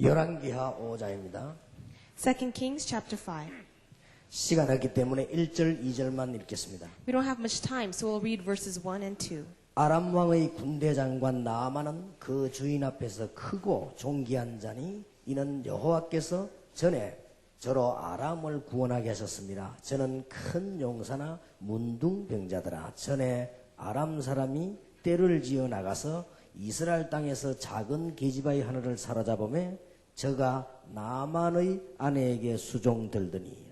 열왕기하 5장입니다. 2 Kings chapter 5. 시간 없기 때문에 1절, 2절만 읽겠습니다. We don't have much time, so we'll read verses 1 and 2. 아람 왕의 군대 장관 나아만은 그 주인 앞에서 크고 존귀한 자니 이는 여호와께서 전에 저로 아람을 구원하게 하셨습니다. 저는 큰 용사나 문둥병자더라. 전에 아람 사람이 떼를 지어 나가서 이스라엘 땅에서 작은 계집아이 하나를 사로잡음에 저가 나만의 아내에게 수종들더니.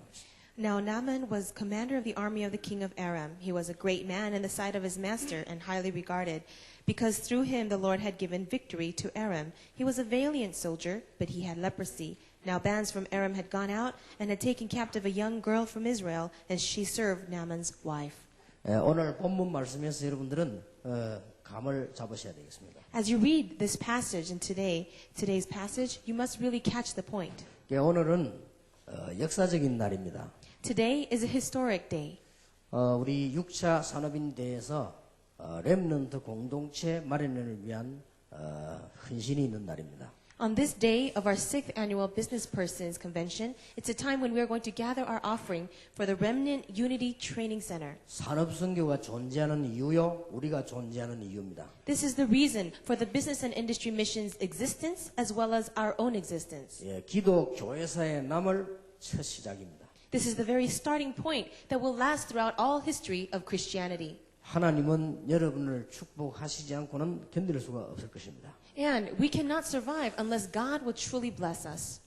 Now Naaman was commander of the army of the king of Aram. He was a great man in the sight of his master and highly regarded, because through him the Lord had given victory to Aram. He was a valiant soldier, but he had leprosy. Now bands from Aram had gone out and had taken captive a young girl from Israel, and she served Naaman's wife. 오늘 본문 말씀에서 여러분들은 감을 잡으셔야 되겠습니다. As you read this passage and today's passage, you must really catch the point. 오늘은 역사적인 날입니다. Today is a historic day. 우리 6차 산업인대에서 렘넌트 공동체 마련을 위한 헌신이 있는 날입니다. On this day of our 6th annual Business Persons Convention, it's a time when we are going to gather our offering for the Remnant Unity Training Center. 산업선교가 존재하는 이유요, 우리가 존재하는 이유입니다. This is the reason for the business and industry mission's existence as well as our own existence. 기도 교회사에 남을 첫 시작입니다. This is the very starting point that will last throughout all history of Christianity. 하나님은 여러분을 축복하시지 않고는 견딜 수가 없을 것입니다. And we cannot survive unless God will truly bless us.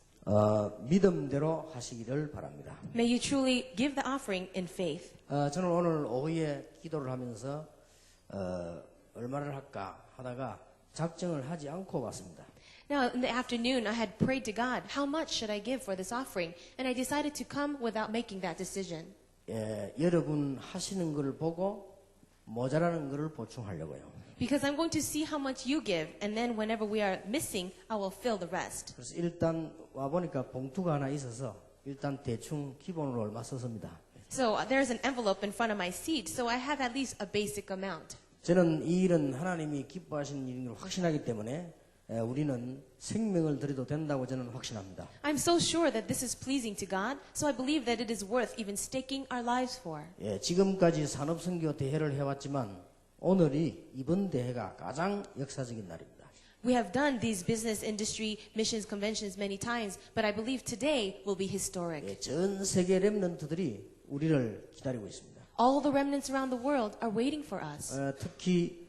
믿음대로 하시기를 바랍니다. May you truly give the offering in faith. 저는 오늘 오후에 기도를 하면서 얼마를 할까 하다가 작정을 하지 않고 왔습니다. Now, in the afternoon, I had prayed to God, how much should I give for this offering? And I decided to come without making that decision. 여러분 하시는 것을 보고 모자라는 것을 보충하려고요. Because I'm going to see how much you give, and then whenever we are missing, I will fill the rest. 그래서 일단 와보니까 봉투가 하나 있어서 일단 대충 기본으로 얼마 썼습니다. So there's an envelope in front of my seat, so I have at least a basic amount. 저는 이 일은 하나님이 기뻐하시는 일인 걸 확신하기 때문에 우리는 생명을 드려도 된다고 저는 확신합니다. I'm so sure that this is pleasing to God, so I believe that it is worth even staking our lives for. 지금까지 산업선교 대회를 해왔지만 오늘이 이번 대회가 가장 역사적인 날입니다. We have done these business industry missions conventions many times, but I believe today will be historic. 전 세계 렘넌트들이 우리를 기다리고 있습니다. All the remnants around the world are waiting for us. 특히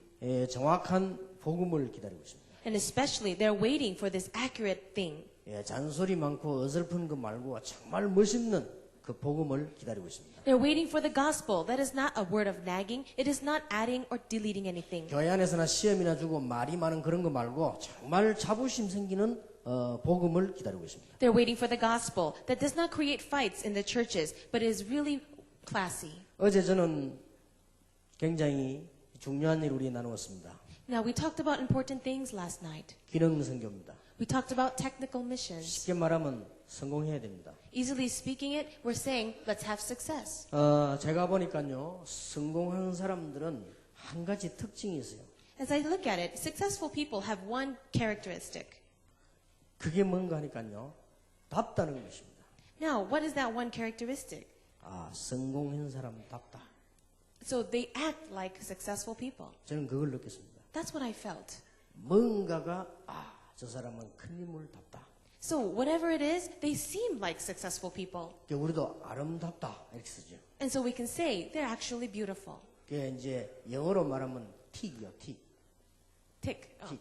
정확한 복음을 기다리고 있습니다. And especially, they're waiting for this accurate thing. 잔소리 많고 어설픈 거 말고 정말 멋있는 그 복음을 기다리고 있습니다. They're waiting for the gospel. That is not a word of nagging. It is not adding or deleting anything. 교회 안에서나 시험이나 주고 말이 많은 그런 거 말고 정말 자부심 생기는 복음을 기다리고 있습니다. They're waiting for the gospel that does not create fights in the churches, but is really classy. 어제 저는 굉장히 중요한 일 우리 나누었습니다. Now, we talked about important things last night. 기능 선교입니다. We talked about technical missions. 쉽게 말하면 성공해야 됩니다. Easily speaking it, we're saying, let's have success. 제가 보니까요, 성공하는 사람들은 한 가지 특징이 있어요. As I look at it, successful people have one characteristic. 그게 뭔가 하니까요, 답다는 것입니다. Now, what is that one characteristic? 성공한 사람답다. So they act like successful people. 저는 그걸 느꼈습니다. That's what I felt. 뭔가가 저 사람은 큰 인물답다. So whatever it is, they seem like successful people. 우리도 아름답다 이렇게 쓰죠. And so we can say they're actually beautiful. 그게 이제 영어로 말하면 틱이요, 틱. Tick. Oh.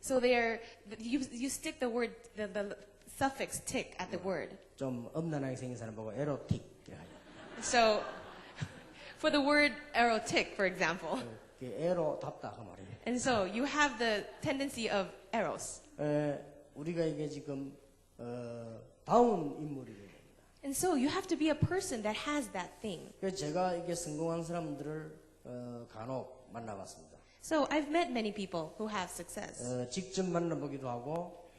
So you stick the word, the suffix tick at the word. 좀 엄난하게 생긴 사람 보고 에로틱 이렇게 하죠. So for the word erotic, for example. 에로답다 그 말이에요. And so you have the tendency of eros. 우리가 이게 지금 다운 인물이 됩니다. And so you have to be a person that has that thing. 그래서 제가 이게 성공한 사람들을 간혹 만나봤습니다. So I've met many people who have success. 직접 만나보기도 하고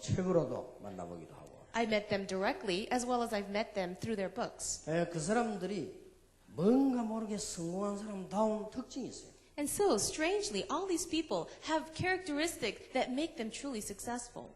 책으로도 만나보기도 하고. I met them directly as well as I've met them through their books. 그 사람들이 뭔가 모르게 성공한 사람다운 특징이 있어요. And so, strangely, all these people have characteristics that make them truly successful.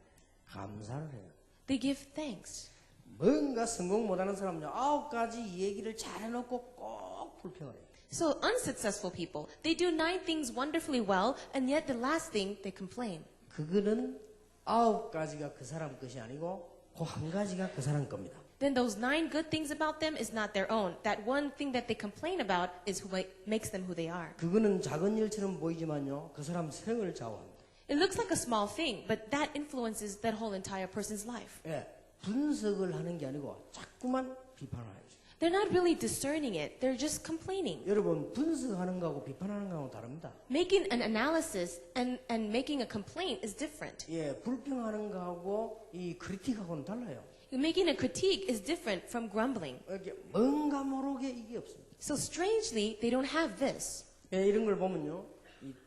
감사를 해요. They give thanks. 뭔가 성공 못하는 사람은요 9가지 얘기를 잘해놓고 꼭 불평을 해요. So unsuccessful people, they do 9 things wonderfully well, and yet the last thing, they complain. 그거는 9가지가 그 사람 것이 아니고 그 한 가지가 그 사람 겁니다. Then those 9 good things about them is not their own. That one thing that they complain about is who makes them who they are. 그거는 작은 일처럼 보이지만요 그 사람 생을 좌우합니다. It looks like a small thing, but that influences that whole entire person's life. 예, 분석을 하는 게 아니고 자꾸만 비판을 해요. They're not really discerning it. They're just complaining. 여러분 분석하는 거하고 비판하는 거하고 다릅니다. Making an analysis and making a complaint is different. 예, 불평하는 거하고 이 크리틱하고는 달라요. Making a critique is different from grumbling. 이렇게 뭔가 모르게 이게 없습니다. So strangely, they don't have this. 예, 이런 걸 보면요,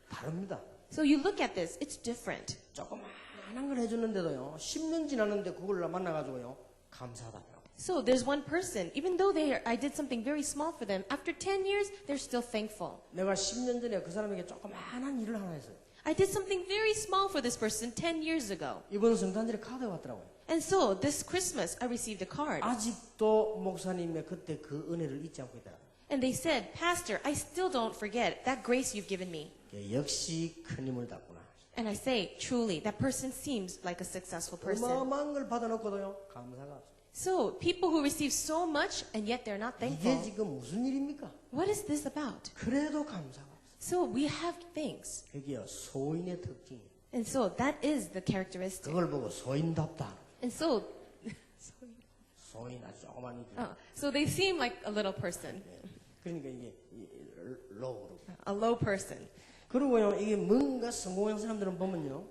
다릅니다. So you look at this, it's different. 조그마한 걸 해줬는데도요, 10년 지났는데 그걸 만나가지고요, 감사하다고. So there's one person, even though I did something very small for them, after 10 years, they're still thankful. 내가 10년 전에 그 사람에게 조그마한 일을 하나 했어요. I did something very small for this person 10 years ago. 이번 성탄절에 카드가 왔더라고요. And so this Christmas, I received a card. 아직도 목사님의 그때 그 은혜를 잊지 않고 있더라고요. And they said, Pastor, I still don't forget that grace you've given me. 역시 큰 힘을 닦구나. And I say, truly, that person seems like a successful person. 어마어마한 걸 받아놓고도요, 감사가 없어요. So people who receive so much and yet they're not 이게 thankful. 지금 무슨 일입니까? What is this about? 그래도 감사가 없어요. So we have things. 그게요, 소인의 특징이에요. And so that is the characteristic. 그걸 보고 소인답다. And so, 소인 아주 조그만 이기. so they seem like a little person, 그러니까 이게 로우로. a low person. 그리고요, 이게 뭔가 성공한 사람들은 보면요,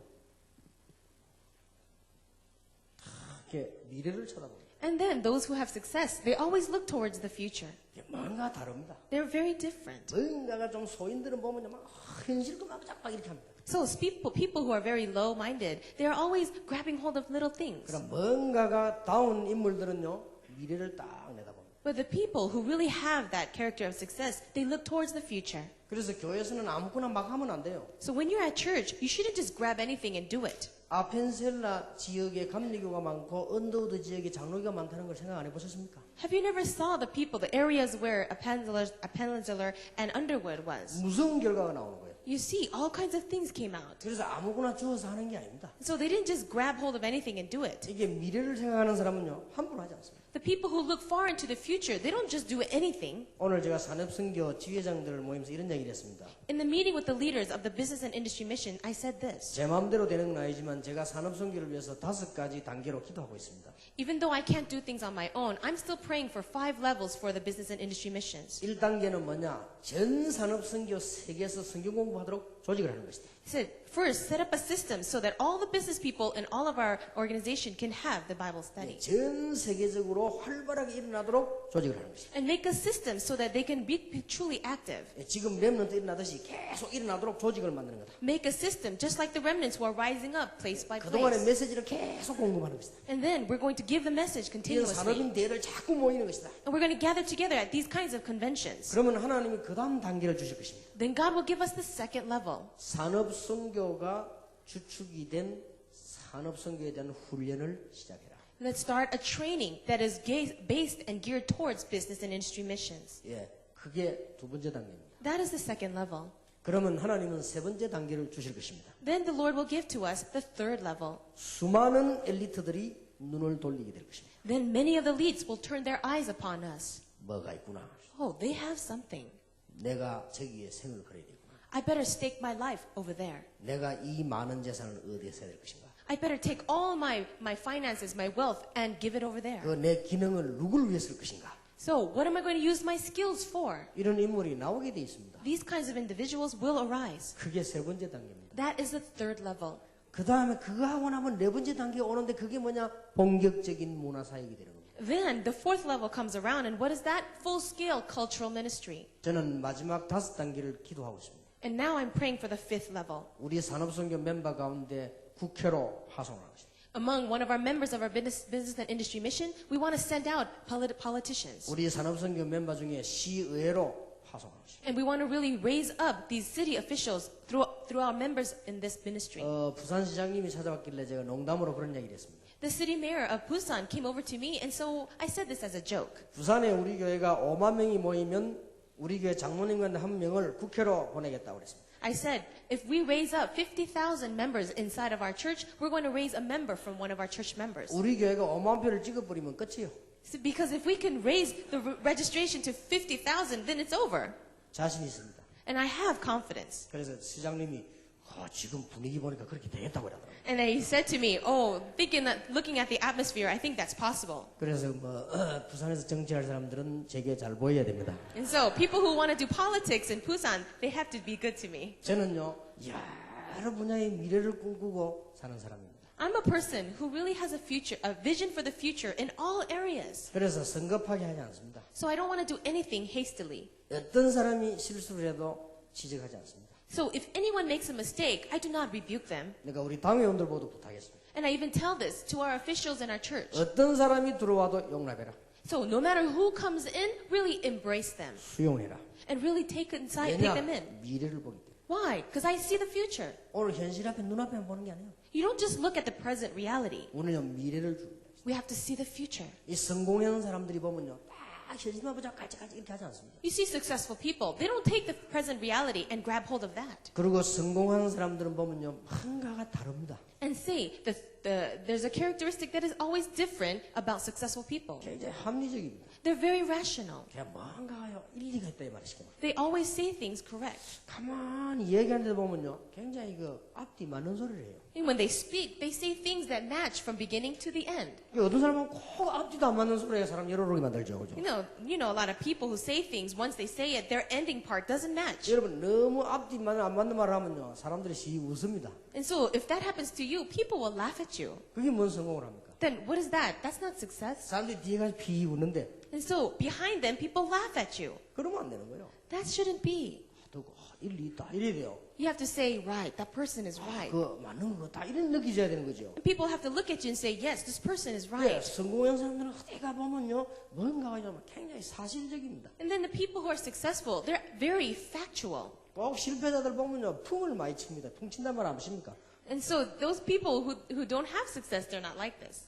이렇게 미래를 쳐다보고. And then those who have success, they always look towards the future. 뭔가 다릅니다. They're very different. 뭔가가 좀 소인들은 보면요, 막 현실도 막 이렇게 합니다. So people who are very low-minded, they're always grabbing hold of little things. 그럼 뭔가가 다운 인물들은요, 미래를 딱 내다봅니다. But the people who really have that character of success, they look towards the future. 그래서 교회에서는 아무거나 막 하면 안 돼요. So when you're at church, you shouldn't just grab anything and do it. 아펜셀라 지역에 감리교가 많고 언더우드 지역에 장로교가 많다는 걸 생각 안 해보셨습니까? Have you never saw the people, the areas where Appenzeller and Underwood was? 무서운 결과가 나오는 거예요. You see, all kinds of things came out. 그래서 아무거나 주워서 하는 게 아닙니다. So they didn't just grab hold of anything and do it. 이게 미래를 생각하는 사람은요, 함부로 하지 않습니다. The people who look far into the future, they don't just do anything. 오늘 제가 산업선교 지회장들을 모이면서 이런 얘기를 했습니다. In the meeting with the leaders of the Business and Industry Mission, I said this. 제 마음대로 되는 건 아니지만 제가 산업선교를 위해서 5가지 단계로 기도하고 있습니다. Even though I can't do things on my own, I'm still praying for 5 levels for the Business and Industry Missions. 1단계는 뭐냐? 전 산업선교 세계에서 성경 공부하도록 조직을 하는 것이다. He said, first, set up a system so that all the business people in all of our organization can have the Bible study. 전 세계적으로 활발하게 일어나도록 조직을 하는 것이다. And make a system so that they can be truly active. 지금 렘넌트 일어나듯이 계속 일어나도록 조직을 만드는 거다. Make a system just like the remnants who are rising up place by 그동안의 place. 메시지를 계속 공급하는 것이다. And then we're going to give the message 이런 continuously. 산업인 대회를 자꾸 모이는 것이다. And we're going to gather together at these kinds of conventions. 그러면 하나님이 그 다음 단계를 주실 것입니다. Then God will give us the second level. 산업선교가 주축이 된 산업선교에 대한 훈련을 시작해라. Let's start a training that is based and geared towards business and industry missions. 예, 그게 두 번째 단계입니다. That is the second level. 그러면 하나님은 세 번째 단계를 주실 것입니다. Then the Lord will give to us the third level. 수많은 엘리트들이 눈을 돌리게 될 것입니다. Then many of the elites will turn their eyes upon us. 뭐가 있구나. Oh, they have something. 내가 저기에 생을 걸어야 되구나. I better stake my life over there. 내가 이 많은 재산을 어디에 써야 될 것인가. I better take all my finances, my wealth, and give it over there. 그 내 기능을 누구를 위해 쓸 것인가. So what am I going to use my skills for? 이런 인물이 나오게 돼 있습니다. These kinds of individuals will arise. 그게 세 번째 단계입니다. That is the third level. 그 다음에 그거 하고 나면 네 번째 단계에 오는데 그게 뭐냐? 본격적인 문화사역이 되는 겁니다. Then the fourth level comes around, and what is that? Full-scale cultural ministry. 저는 마지막 5단계를 기도하고 있습니다. And now I'm praying for the fifth level. 우리 산업선교 멤버 가운데 국회로 파송하는 것입니다. Among one of our members of our business and industry mission, we want to send out politicians. 우리 산업선교 멤버 중에 시의회로 파송하는 것입니다. And we want to really raise up these city officials through our members in this ministry. 부산시장님이 찾아왔길래 제가 농담으로 그런 얘기를 했습니다. The city mayor of Busan came over to me, and so I said this as a joke. 부산에 우리 교회가 5만 명이 모이면 우리 교회 장로님 가운데 한 명을 국회로 보내겠다고 그랬습니다. I said, if we raise up 50,000 members inside of our church, we're going to raise a member from one of our church members. 우리 교회가 5만 표를 찍어버리면 끝이에요. So because if we can raise the registration to 50,000, then it's over. 자신 있습니다. And I have confidence. 그래서 시장님이 지금 분위기 보니까 그렇게 되겠다고 그러더라고요. And he said to me, looking at the atmosphere, I think that's possible. 그래서 부산에서 정치할 사람들은 제게 잘 보여야 됩니다. And so people who want to do politics in Busan, they have to be good to me. 저는요 여러 분야의 미래를 꿈꾸고 사는 사람입니다. I'm a person who really has a vision for the future in all areas. 그래서 성급하게 하지 않습니다. So I don't want to do anything hastily. 어떤 사람이 실수를 해도 지적하지 않습니다. So if anyone makes a mistake, I do not rebuke them. 그러니까 우리 당회원들보다 부탁했습니다. And I even tell this to our officials in our church. 어떤 사람이 들어와도 용납해라. So no matter who comes in, really embrace them. 수용해라. And really take them in. 미래를 보기 때문에. Why? Because I see the future. 오늘 현실 앞에 눈앞에 보는 게 아니에요. You don't just look at the present reality. 우리는 미래를 줍니다. We have to see the future. 이 성공하는 사람들이 보면요. 현실만 보자 깔짝깔짝 이렇게 하지 않습니다. You see successful people. They don't take the present reality and grab hold of that. 그리고 성공하는 사람들은 보면요. 뭔가가 다릅니다. And see, there's a characteristic that is always different about successful people. 굉장히 합리적입니다. They're very rational. 그냥 뭔가요. 일리가 있다 이 말이시죠. They always say things correct. 가만히 얘기하는 데 보면요. 굉장히 앞뒤 맞는 소리를 해요. And when they speak, they say things that match from beginning to the end. 어떤 사람은 꼭 앞뒤도 안 맞는 소리가 사람 열어오게 만들죠. 그죠? You know, a lot of people who say things, once they say it, their ending part doesn't match. 여러분 너무 앞뒤만 안 맞는 말을 하면요. 사람들이 시 웃습니다. And so if that happens to you, people will laugh at you. 그게 뭔 성공을 합니까? Then what is that? That's not success. 사람들이 뒤에 가서 피 웃는데 And so behind them, people laugh at you. 그러면 안 되는 거예요. That shouldn't be. 일리 있다 이래야 돼요. You have to say, right, that person is right. 그 맞는 거 다 이런 느끼셔야 되는 거죠. And people have to look at you and say, yes, this person is 네, right. 성공한 사람들은 어디가 보면요 뭔가가 좀 굉장히 사실적입니다. And then the people who are successful, they're very factual. 꼭 실패자들 보면요 풍을 많이 칩니다. 풍 친단 말 아십니까? And so those people who don't have success, they're not like this.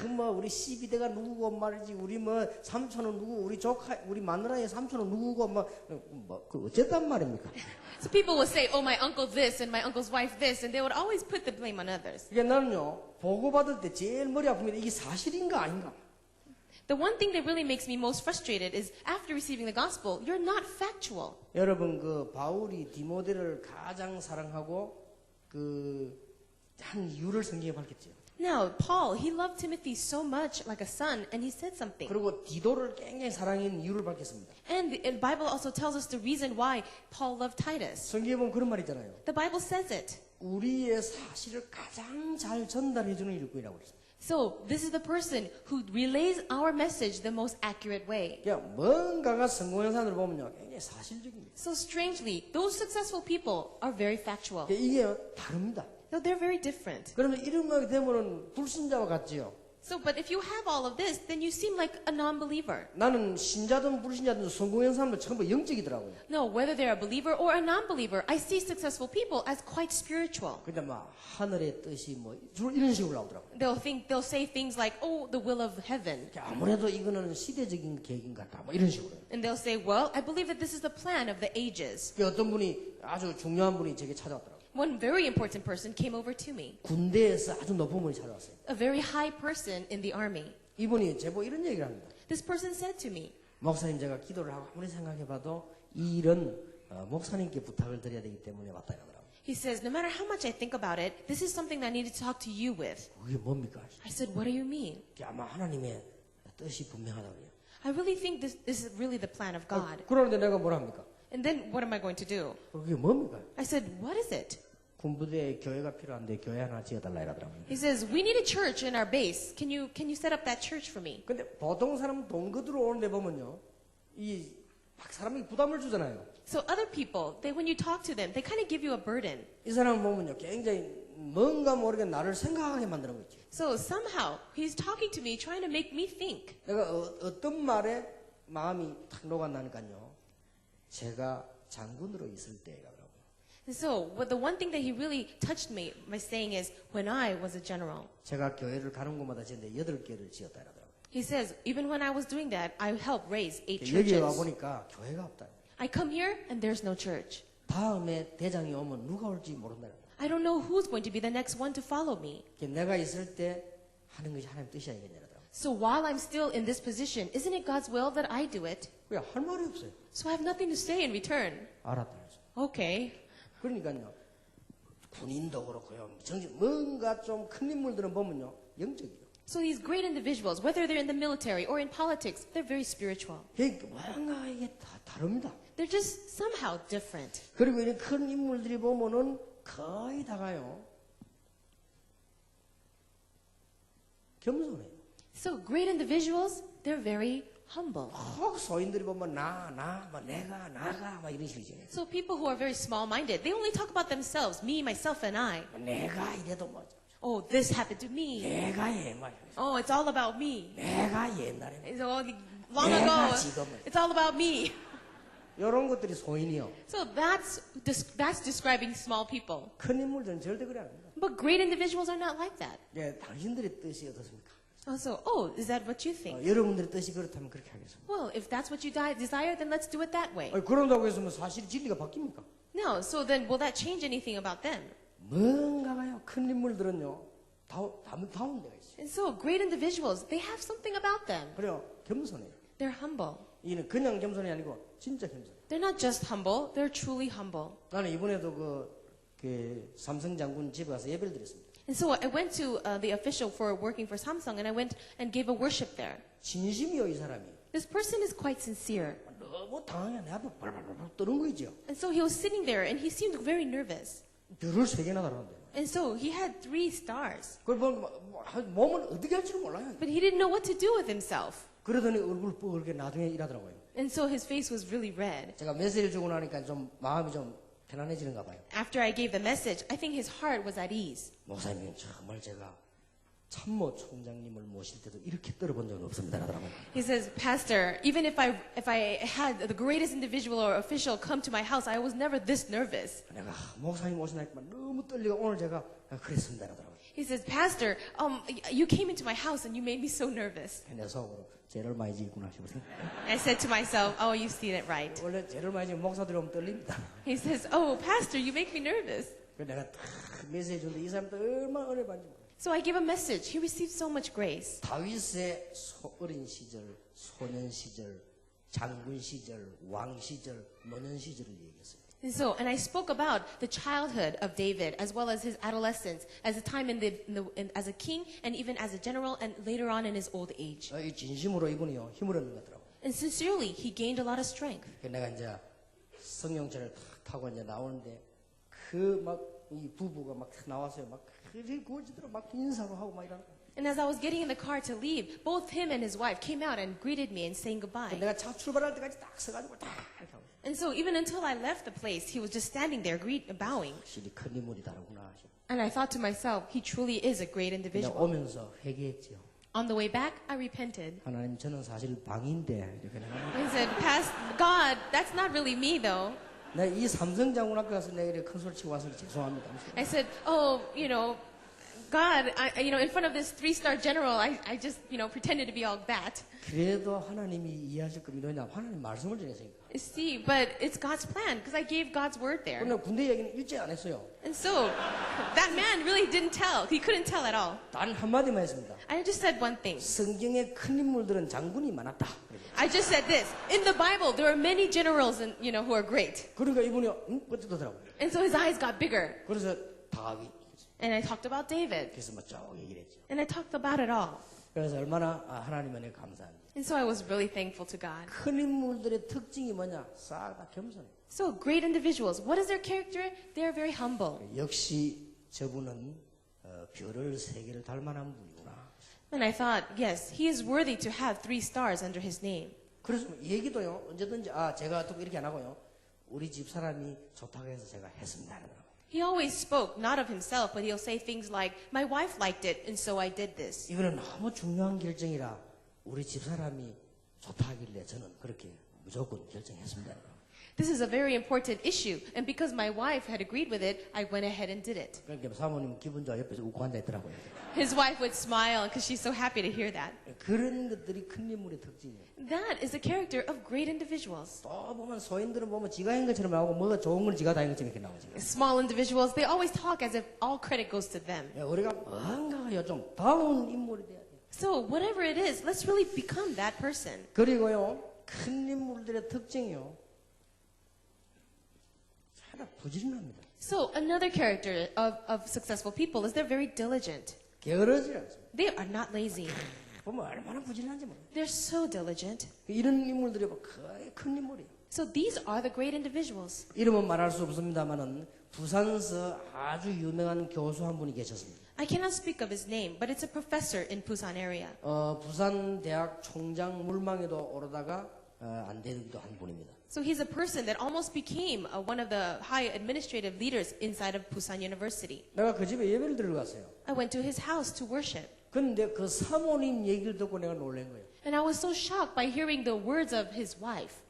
우리 12대가 누구고 말이지 우리 삼촌은 누구 우리 조카 우리 마누라의 삼촌은 누구고 그 어쨌단 말입니까? So people will say, oh, my uncle this and my uncle's wife this, and they would always put the blame on others. 이게 나는요 보고받을 때 제일 머리 아픕니다. 이게 사실인가 아닌가? The one thing that really makes me most frustrated is after receiving the gospel, you're not factual. 여러분 바울이 디모데를 가장 사랑하고 한 이유를 성경에 밝혔죠. Now, Paul, he loved Timothy so much like a son, and he said something. 그리고 디도를 굉장히 사랑한 이유를 밝혔습니다. And the Bible also tells us the reason why Paul loved Titus. 성경에 보면 그런 말 있잖아요. The Bible says it. 우리의 사실을 가장 잘 전달해주는 일꾼이라고 그랬어요. So, this is the person who relays our message the most accurate way. 그냥 뭔가가 성공한 사람들 보면요, 굉장히 사실적입니다. So strangely, those successful people are very factual. 이게 다릅니다. No, they're very different. 그러면 이런 거 되면은 불신자와 같지요. So, but if you have all of this, then you seem like a non-believer. 나는 신자든 불신자든 성공한 사람들 전부 영적이더라고요. No, whether they're a believer or a non-believer, I see successful people as quite spiritual. 근데 하늘의 뜻이 주로 이런 식으로 나오더라고요. They'll say things like, oh, the will of heaven. 아무래도 이거는 시대적인 계획인 것 같다. 이런 식으로. And they'll say, well, I believe that this is the plan of the ages. 어떤 분이 아주 중요한 분이 제게 찾아왔더라고요. One very important person came over to me. 군대에서 아주 높은 분이 찾아왔어요. A very high person in the army. 이분이 제보 이런 얘기를 합니다. This person said to me, 목사님 제가 기도를 하고 아무리 생각해봐도 이 일은 목사님께 부탁을 드려야 되기 때문에 왔다 이러더라고요. He says, no matter how much I think about it, this is something that I need to talk to you with. 그게 뭡니까? I said, what do you mean? 아마 하나님의 뜻이 분명하다고요. I really think this is really the plan of God. 그러는데 내가 뭐라 합니까? And then what am I going to do? 그게 뭡니까? I said, what is it? 군부대에 교회가 필요한데 교회 하나 지어달라 이러더라고요. He says, we need a church in our base. Can you set up that church for me? 근데 보통 사람 돈 거두러 오는데 보면요. 막 사람이 부담을 주잖아요. So other people, when you talk to them, they kind of give you a burden. 이 사람 보면요. 굉장히 뭔가 모르게 나를 생각하게 만드는 거 있죠. So somehow, he's talking to me, trying to make me think. 내가 어떤 말에 마음이 탁 녹아나니까요. 제가 장군으로 있을 때라고. And so, the one thing that he really touched me by saying is, when I was a general. 제가 교회를 가는 곳마다 지었는데 8개를 지었다 이러더라고요. He says, even when I was doing that, I helped raise 8 여기 와 churches. 보니까 교회가 없다. I come here and there's no church. 다음에 대장이 오면 누가 올지 모른다. I don't know who's going to be the next one to follow me. 내가 있을 때 하는 것이 하나님 뜻이 아니겠냐. So while I'm still in this position, isn't it God's will that I do it? 왜 할 말이 없어요. So I have nothing to say in return. 알았다. Okay. 그러니까요. 군인도 그렇고요. 뭔가 좀 큰 인물들은 보면요. 영적이요. So these great individuals, whether they're in the military or in politics, they're very spiritual. 뭔가 이게 다 다릅니다. They're just somehow different. 그리고 이런 큰 인물들이 보면은 거의 다가요. 겸손해요. So great individuals, they're very humble. 꼭 소인들이 보면 내가, 나가, 막 이런 식이죠. So people who are very small-minded, they only talk about themselves, me, myself, and I. 내가 이래도 뭐, Oh, this happened to me. 내가 막, Oh, it's all about me. 내가 옛날에, So long 내가 ago, 지금은. it's all about me. 이런 것들이 소인이요. So that's describing small people. 큰 인물들은 절대 그래 안 합니다. But great individuals are not like that. 예, 당신들의 뜻이 어떻습니까? Also, is that what you think? 여러분들의 뜻이 그렇다면 그렇게 하겠습니다. Well, if that's what you desire, then let's do it that way. 그런다고 해서 뭐 사실 진리가 바뀝니까? No, so then will that change anything about them? 뭔가가요. 큰 인물들은요. 다운 데가 있어요. And so great individuals, they have something about them. 그래요. 겸손해요. They're humble. 이는 그냥 겸손이 아니고 진짜 겸손해요. They're not just humble, they're truly humble. 나는 이번에도 그 삼성 장군 집에 가서 예배를 드렸습니다. And so I went to the official for working for Samsung, and I went and gave a worship there. 진심이요, 이 사람이. This person is quite sincere. 너무 당황해. 내 앞에 발발발발 떠는 거죠. And so he was sitting there, and he seemed very nervous. 별을 3개나 달았는데. And so he had 3 stars. 그걸 보면 몸을 어떻게 할지를 몰라요. But he didn't know what to do with himself. 그러더니 얼굴 뻘게 나중에 이러더라고요. And so his face was really red. 제가 메시지를 주고 나니까 좀 마음이 좀 편안해지는가 봐요. After I gave the message, I think his heart was at ease. 목사님, 정말 제가 참모 총장님을 모실 때도 이렇게 떨어본 적은 없습니다. 하더라고요. He says, Pastor, even if I had the greatest individual or official come to my house, I was never this nervous. 내가 목사님 오시니까 너무 떨리고 오늘 제가 그랬습니다. 하더라고요. He says, Pastor, you came into my house and you made me so nervous. 내 속으로 죄를 많이 지었구나 싶어서. I said to myself, oh, you've seen it right. 원래 죄를 많이 지면 목사들이 오면 떨립니다. He says, oh, Pastor, you make me nervous. 그래서 내가 딱 메시지 줬는데 이 사람도 얼마나 은혜 받는지 몰라요. So I gave a message. He received so much grace. 다윗의 어린 시절, 소년 시절, 장군 시절, 왕 시절, 노년 시절을 얘기했어요. And I spoke about the childhood of David, as well as his adolescence, as a time as a king, and even as a general, and later on in his old age. 이 진심으로 이분이요 힘을 얻는 것 같더라고. And sincerely, he gained a lot of strength. 내가 이제 성령차를 타고 이제 나오는데 그 막 이 부부가 막 나왔어요. 막 그리 구워지더라 막 인사로 하고 막 이러는. And as I was getting in the car to leave, both him and his wife came out and greeted me and saying goodbye. 내가 차 출발할 때까지 딱 서가지고 딱 이렇게 하고. And so even until I left the place, he was just standing there, bowing. 확실히 큰 인물이 다르구나. And I thought to myself, he truly is a great 그냥 individual. 오면서 회개했죠. On the way back, I repented. 하나님 저는 사실 방인데 이렇게 내가. I said, God, that's not really me though. 내가 이 삼성 장군 앞에 가서 내가 이렇게 큰 소리 치고 와서 죄송합니다. I said, God, in front of this 3-star general, I just, pretended to be all that. 그래도 하나님이 이해하실 겁니다. 왜냐 하나님 말씀을 전했으니까. See, but it's God's plan because I gave God's word there. 그러나 군대 얘기는 일제 안 했어요. And so, that man really didn't tell. He couldn't tell at all. 단 한마디만 했습니다. I just said one thing. 성경에 큰 인물들은 장군이 많았다. I just said this. In the Bible, there are many generals, who are great. 그러니까 이분이 뻗어더라고요. And so his eyes got bigger. 그래서 다윗. And I talked about David. 그래서 쭉 얘기를 했죠. And I talked about it all. 그래서 얼마나 하나님 은혜 감사합니다. And so I was really thankful to God. 큰 인물들의 특징이 뭐냐? 싹 다 겸손해. So great individuals, what is their character? They are very humble. 역시 저분은 별을 3개를 달 만한 분이구나. And I thought, yes, he is worthy to have 3 stars under his name. 그래서 얘기도요. 언제든지 제가 또 이렇게 안 하고요. 우리 집 사람이 좋다고 해서 제가 했습니다. He always spoke not of himself, but he'll say things like, my wife liked it, and so I did this. 이거는 너무 중요한 결정이라 우리 집 사람이 좋다 하길래 저는 그렇게 무조건 결정했습니다. This is a very important issue. And because my wife had agreed with it, I went ahead and did it. 그러니까 사모님 기분 좋아 옆에서 웃고 앉아 있더라고요. His wife would smile because she's so happy to hear that. 그런 것들이 큰 인물의 특징이에요. That is the character of great individuals. 또 보면 소인들은 보면 지가 한 것처럼 나오고 뭐가 좋은 건 지가 다 한 것처럼 이렇게 나오지. Small individuals, they always talk as if all credit goes to them. 우리가 뭔가요 좀 다운 인물이 돼야 돼요. So whatever it is, let's really become that person. 그리고요 큰 인물들의 특징이요. 참 부지런합니다. So another character of successful people is they're very diligent. 게으르지 않습니다. They are not lazy. 보면 얼마나 부지런한지 모르겠어요. They're so diligent. 이런 인물들이 거의 큰 인물이에요. So these are the great individuals. 이름은 말할 수 없습니다만은 부산서 아주 유명한 교수 한 분이 계셨습니다. I cannot speak of his name, but it's a professor in Busan area. 부산 대학 총장 물망에도 오르다가 안 되기도 한 분입니다. So he's a person that almost became one of the high administrative leaders inside of Busan University. 내가 그 집에 예배를 드리러 갔어요. I went to his house to worship. 근데 그 사모님 얘기를 듣고 내가 놀란 거예요. And I was so shocked by hearing the words of his wife.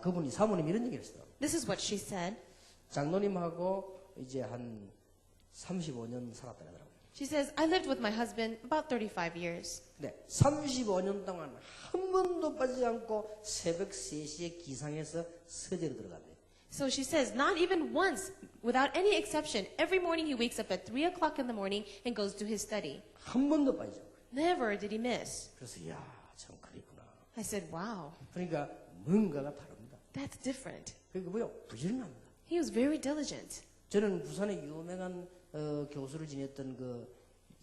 그분이 사모님 이런 얘기를 했어요. This is what she said. 장로님하고 이제 한 35년 살았다 그러더라고요. She says, I lived with my husband about 35 years. 네, 35년 동안 한 번도 빠지지 않고 새벽 3시에 기상해서 서재로 들어간대요. So she says, not even once, without any exception, every morning he wakes up at 3 o'clock in the morning and goes to his study. 한 번도 빠지지 않고. Never did he miss. 그래서 이야, 참 그랬구나. I said, wow, 그러니까 뭔가가 다릅니다. that's different. 그러니까 뭐요? 부지런합니다. He was very diligent. 저는 부산에 유명한 교수를 지냈던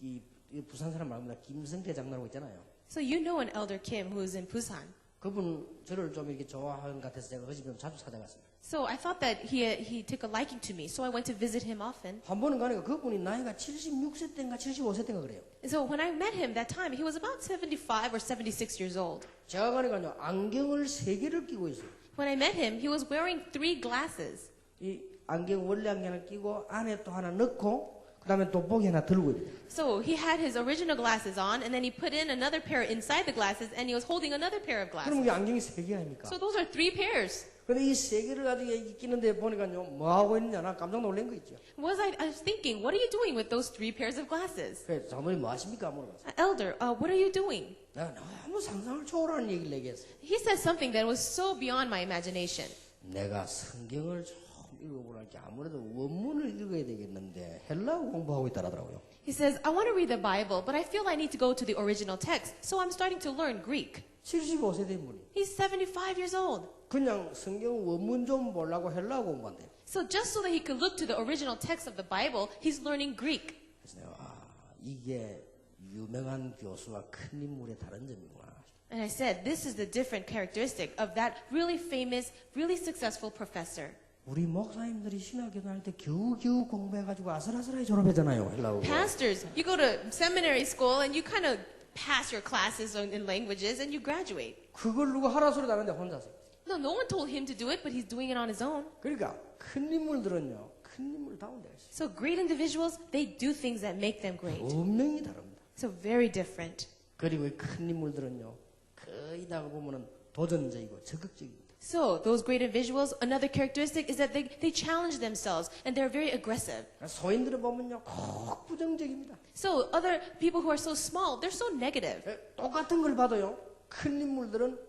이 부산 사람 말입니다. 김성태 장로라고 있잖아요. So you know an elder Kim who is in Busan. 그분 저를 좀 이렇게 좋아하는 것 같아서 제가 그 집에 자주 찾아갔습니다. So I thought that he took a liking to me, so I went to visit him often. 한 번은 가니까 그분이 나이가 76세 때인가 75세 때인가 그래요. And so when I met him that time, he was about 75 or 76 years old. 제가 가니까요 안경을 3개를 끼고 있어요. When I met him, he was wearing 3 glasses. 이 안경 원래 안경을 끼고 안에 또 하나 넣고 그다음에 또 보기 하나 들고 있어요. So he had his original glasses on, and then he put in another pair inside the glasses, and he was holding another pair of 그럼 glasses. 이게 안경이 3개 아닙니까? So those are 3 pairs. 근데 이 3개를 가지고 끼는데 보니까요 뭐 하고 있느냐 나 깜짝 놀란 거 있죠. I was thinking, what are you doing with those 3 pairs of glasses? 그래서 장로님 뭐 하십니까? 물어봤어요. Elder, what are you doing? 내가 너무 상상을 초월하는 얘기를 얘기했어요. He said something that was so beyond my imagination. 내가 성경을 좀 읽어보니까 아무래도 원문을 읽어야 되겠는데 헬라어 공부하고 있다라더라고요. He says, I want to read the Bible, but I feel I need to go to the original text, so I'm starting to learn Greek. 75세 된 분이 He's 75 years old. 그냥 성경 원문 좀 보려고 헬라어 공부한대요. So just so that he could look to the original text of the Bible, he's learning Greek. 그래서 내가 이게 유명한 교수와 큰 인물의 다른 점이구나. And I said, this is the different characteristic of that really famous, really successful professor. 우리 목사님들이 신학교 다닐 때 겨우겨우 공부해가지고 아슬아슬하게 졸업했잖아요. 헬라어. Pastors, you go to seminary school and you kind of pass your classes in languages and you graduate. 그걸 누가 하라 소리도 안 하는데 혼자서. No one told him to do it, but he's doing it on his own. 그러니까 큰 인물들은요. 큰 인물다운 데가 있어요. So great individuals, they do things that make them great. 분명히 다릅니다. So very different. 그리고 큰 인물들은요. 거의 다 보면은 도전적이고 적극적입니다. So those great individuals, another characteristic is that they challenge themselves and they're very aggressive. 소인들을 보면요. 꼭 부정적입니다. So other people who are so small, they're so negative. 똑같은 걸 봐도요. 큰 인물들은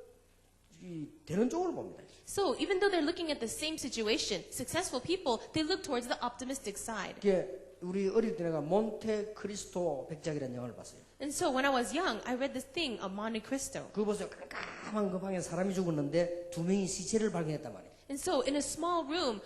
되는 쪽으로 봅니다. So even though they're looking at the same situation, successful people, they look towards the optimistic side. 이게 우리 어릴 때 내가 몬테 크리스토 백작이라는 영화를 봤어요. And so when I was young, I read this thing of Monte Cristo. 그거 보세요. 깜깜한 그 방에 사람이 죽었는데 2명이 시체를 발견했단 말이에요. And so in a small room,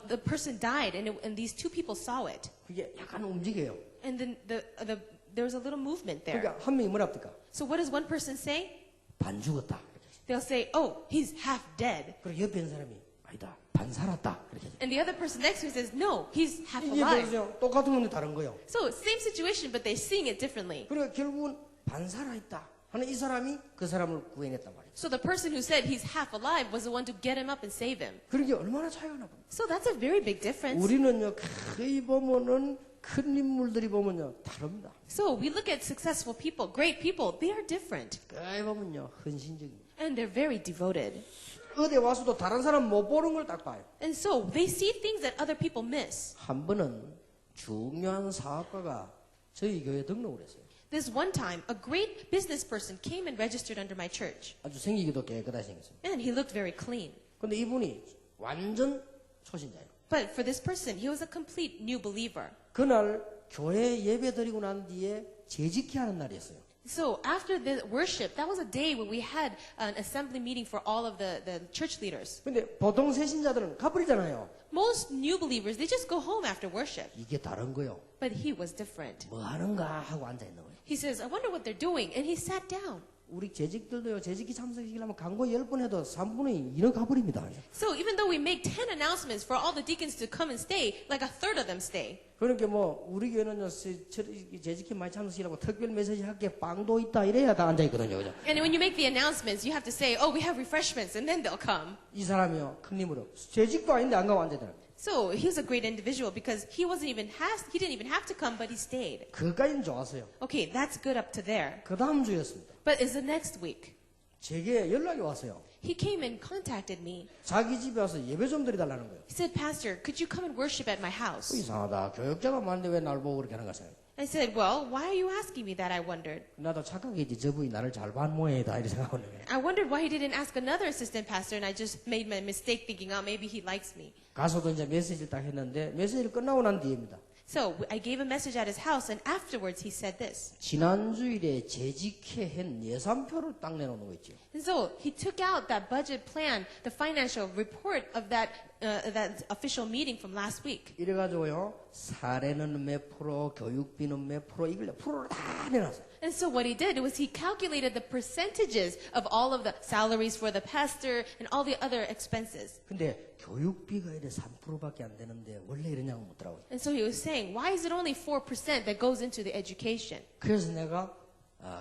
the person died, and these 2 people saw it. 그게 약간 움직여요. And then there was a little movement there. 그러니까 한 명이 뭐라 합니까? So what does one person say? 반 죽었다. They'll say, oh, he's half dead. 그리고 옆에 있는 사람이 아니다. 반 살았다. 그렇게 And the other person next to him says, no, he's half 이게 alive. 보세요. 똑같은 건데 다른 거예요. So same situation, but they're seeing it differently. 그러니까 결국은 반 살아있다 하는 이 사람이 그 사람을 구해냈단 말이에요. So the person who said he's half alive was the one to get him up and save him. 그러게 얼마나 차이가 나고. So that's a very big difference. 우리는요 거의 보면은 큰 인물들이 보면요 다릅니다. So we look at successful people, great people, they are different. 거의 보면요 헌신적입니다. And they're very devoted. 어디 와서도 다른 사람 못 보는 걸 딱 봐요. And so they see things that other people miss. 한 번은 중요한 사업가가 저희 교회에 등록을 했어요. This one time, a great business person came and registered under my church. 아주 생기기도 깨끗하게 생겼어요. And he looked very clean. 근데 이분이 완전 초신자예요. But for this person, he was a complete new believer. 그날 교회 예배 드리고 난 뒤에 재직회 하는 날이었어요. So after the worship, that was a day when we had an assembly meeting for all of the church leaders. 근데 보통 새신자들은 가버리잖아요. Most new believers, they just go home after worship. 이게 다른 거요. But he was different. 뭐 하는가 하고 앉아있는 거예요. He says, I wonder what they're doing. And he sat down. 우리 재직들도요. 재직기 참석이려면 광고 10번 해도 3분의 2는 가버립니다. So even though we make 10 announcements for all the deacons to come and stay, like a third of them stay. 그러니까 뭐 우리 교회는요. 재직기 많이 참석이라고 특별 메시지 할게 빵도 있다 이래야 다 앉아있거든요. 그죠? And when you make the announcements, you have to say, oh, we have refreshments, and then they'll come. 이 사람이요. 큰 힘으로 재직도 아닌데 안 가고 앉아있더라고요. So he's a great individual because he didn't even have to come, but he stayed. 그까지는 좋았어요. Okay, that's good up to there. 그 다음 주였습니다. But it's the next week. 제게 연락이 왔어요. He came and contacted me. 자기 집에 와서 예배 좀 드리달라는 거예요. He said, Pastor, could you come and worship at my house? 이상하다. 교역자가 많은데 왜 날 보고 그렇게 하는 거세요? I said, well, why are you asking me that? I wondered. 나도 착각했지. 저분이 나를 잘 반 모양이다. 이렇게 생각하는 거예요. I wondered why he didn't ask another assistant pastor, and I just made my mistake thinking, oh, maybe he likes me. 가서도 이제 메시지를 딱 했는데 메시지를 끝나고 난 뒤입니다. So I gave a message at his house, and afterwards he said this. 지난 주일에 재직회 한 예산표를 딱 내놓는 거 있죠. And so he took out that budget plan, the financial report of that official meeting from last week. 이래가지고요. 사례는 몇 프로, 교육비는 몇 프로, 이걸 프로를 다 내놨어요. And so what he did was he calculated the percentages of all of the salaries for the pastor and all the other expenses. 근데 교육비가 이래 3%밖에 안 되는데 원래 이러냐고 묻더라고요. And so he was saying, why is it only 4% that goes into the education? 그래서 내가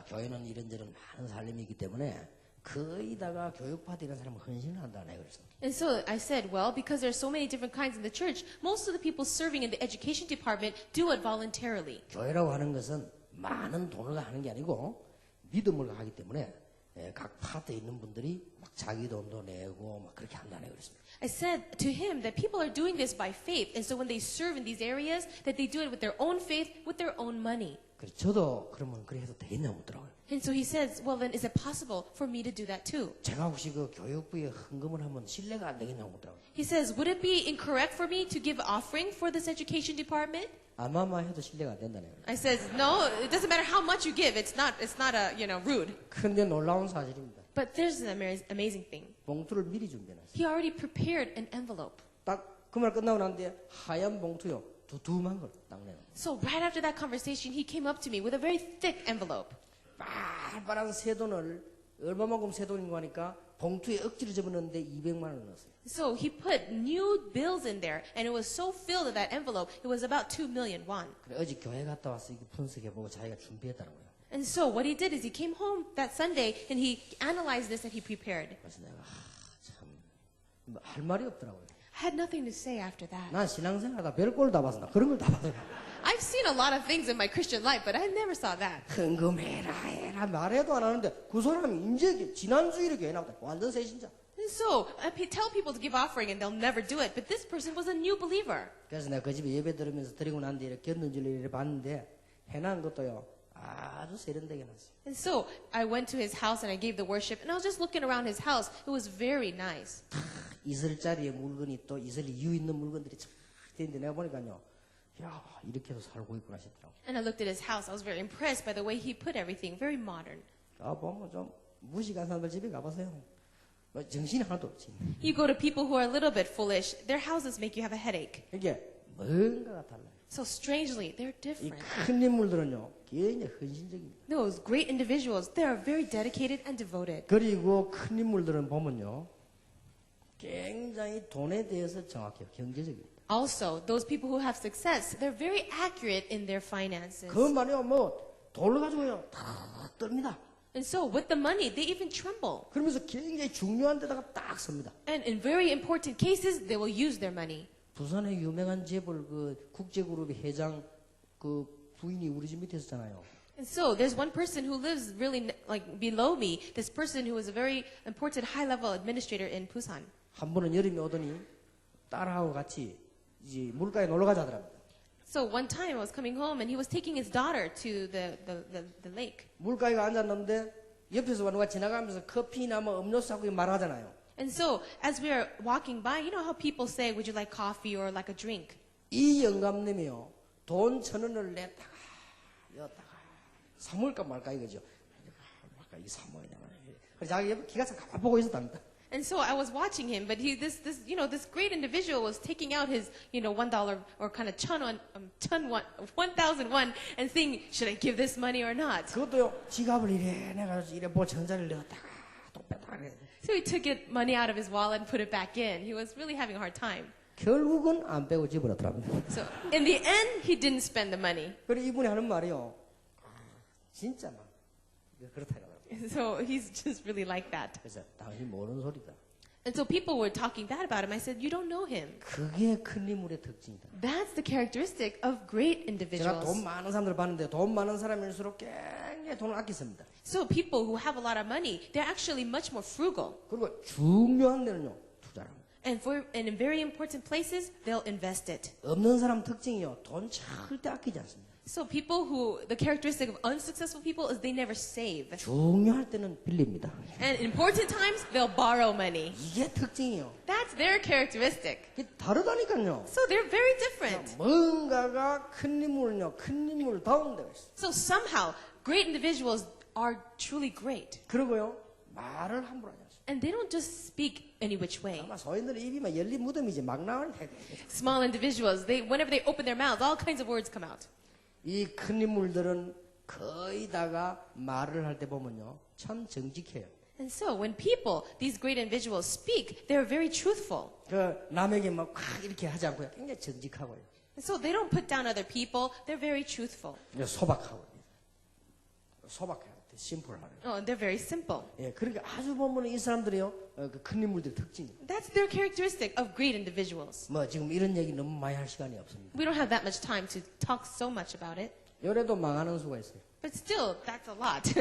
교회는 이런저런 많은 살림이기 때문에 거의 다가 교육파트 이런 사람은 헌신을 한다. 내가 그랬어. And so I said, well, because there's so many different kinds in the church, most of the people serving in the education department do it voluntarily. 교회라고 하는 것은 많은 돈을 하는 게 아니고 믿음을 하기 때문에 각 파트에 있는 분들이 막 자기 돈도 내고 막 그렇게 한다네 그랬습니다. I said to him that people are doing this by faith, and so when they serve in these areas, that they do it with their own faith, with their own money. 그래서 저도 그러면 그래 해도 되겠냐고 묻더라고요. And so he says, well, then is it possible for me to do that too? 제가 혹시 그 교육부에 헌금을 하면 신뢰가 안 되겠냐고 묻더라고요. He says, would it be incorrect for me to give offering for this education department? 아마마 해도 신뢰가 안 된다네 그래요. I says, no, it doesn't matter how much you give. It's not rude. 근데 놀라운 사실입니다. But there's an amazing thing. 봉투를 미리 준비해놨어요. He already prepared an envelope. 딱 그 말 끝나고 난 뒤에 하얀 봉투요. 두툼한 걸 딱 내놔. So right after that conversation, he came up to me with a very thick envelope. 빨빨한 새 돈을 얼마만큼 새 돈인가 하니까 봉투에 억지로 집어넣는데 200만 원 넣었어요. So he put new bills in there, and it was so filled with that envelope, it was about 2 million won. 그래 어제 교회 갔다 와서 이거 분석해보고 자기가 준비했다는 거예요. And so what he did is he came home that Sunday, and he analyzed this and he prepared. 그래서 내가 참 할 말이 없더라고요. I had nothing to say after that. 난 신앙생활하다 별꼴 다 봤어. 나 그런 걸 다 봤어요. I've seen a lot of things in my Christian life, but I never saw that. 헌금해라 해라 말해도 안 하는데 그 사람이 이제 지난주일에 교회 나왔다. 완전 새신자. And so I tell people to give offering, and they'll never do it. But this person was a new believer. 그래서 내가 그 집에 예배 들으면서 드리고 난 뒤에 겼는지를 이렇게 봤는데 해난 것도요. 아주 세련되게 놨어요. And so I went to his house and I gave the worship, and I was just looking around his house. It was very nice. 이슬짜리의 물건이 또 이슬 이유 있는 물건들이 참 되는데 내가 보니까요. 야 이렇게도 살고 있구나 싶더라고. And I looked at his house. I was very impressed by the way he put everything, very modern. 보면 좀 무식한 사람들 집에 가보세요. 뭐 정신이 하나도 없지. You go to people who are a little bit foolish, their houses make you have a headache. 이게 뭔가가 달라요. So strangely, they're 이 different. 큰 인물들은요, 굉장히 헌신적입니다. Those great individuals, they are very dedicated and devoted. 그리고 큰 인물들은 보면요, 굉장히 돈에 대해서 정확해요. 경제적입니다. Also, those people who have success, they're very accurate in their finances. 그것만요, 돈을 가지고요, 다 떱니다. And so, with the money, they even tremble. 그러면서 굉장히 중요한 데다가 딱 씁니다. And in very important cases, they will use their money. 부산의 유명한 재벌 국제그룹의 회장 부인이 우리 집 밑에 있었잖아요. And so there's one person who lives really like below me. This person who is a very important high-level administrator in Busan. 한 번은 여름이 오더니 딸하고 같이 이제 물가에 놀러 가자더랍니다. So one time I was coming home and he was taking his daughter to the lake. 물가에 앉았는데 옆에서 누가 지나가면서 커피나 뭐 음료수 하고 말하잖아요. And so as we are walking by, you know how people say, would you like coffee or like a drink? 이 영감님이요. 돈 1,000원을 냈다가 였다가 사모일까 말까 이거죠. 말까 이게 사모이냐. 그래서 자기 옆에 기가 참 가만 보고 있었답니다. And so I was watching him, but this great individual was taking out his, $1 or kind of 1,000 won and saying, should I give this money or not? 그것도요. 지갑을 이래 내가 이래 뭐 전자를 넣었다가 또 뺐다가 그래. So he took money out of his wallet and put it back in. He was really having a hard time. 결국은 안 빼고 집어넣더랍니다. So in the end, he didn't spend the money. 그리고 이분이 하는 말이요. 진짜 막 그렇다 이거예요. So he's just really like that. 그래서 당신 모르는 소리다. And so people were talking bad about him. I said, you don't know him. 그게 큰 인물의 특징이다. That's the characteristic of great 제가 individuals. 돈 많은 사람들 봤는데 돈 많은 사람일수록 굉장히 돈을 아끼습니다. So people who have a lot of money, they're actually much more frugal. 그리고 중요한 데는요 투자를 합니다. And in very important places, they'll invest it. 없는 사람 특징이요 돈 절대 아끼지 않습니다. So the characteristic of unsuccessful people is they never save. 중요할 때는 빌립니다. And in important times, they'll borrow money. 이게 특징이요. That's their characteristic. 이게 다르다니까요. So they're very different. 뭔가가 큰 인물은요 큰 인물다운 데가 있어요. So somehow, great individuals are truly great. 그리고요 말을 함부로 하지 않습니다. And they don't just speak any which way. 아마 소인들의 입이 막 열린 무덤이지 막 나오는 데. Small individuals, whenever they open their mouths, all kinds of words come out. 이 큰 인물들은 거의 다가 말을 할 때 보면요 참 정직해요. And so when these great individuals speak, they're very truthful. 그 남에게 막 이렇게 하지 않고요 굉장히 정직하고요. And so they don't put down other people, they're very truthful. 소박하고요. 소박해요. 심플하고요. Oh, and they're very simple. 예, 그러니까 아주 보면 이 사람들이요 그 큰 인물들의 특징이에요. That's their characteristic of great individuals. 뭐 지금 이런 얘기 너무 많이 할 시간이 없습니다. We don't have that much time to talk so much about it. 요래도 망하는 수가 있어요. But still, that's a lot.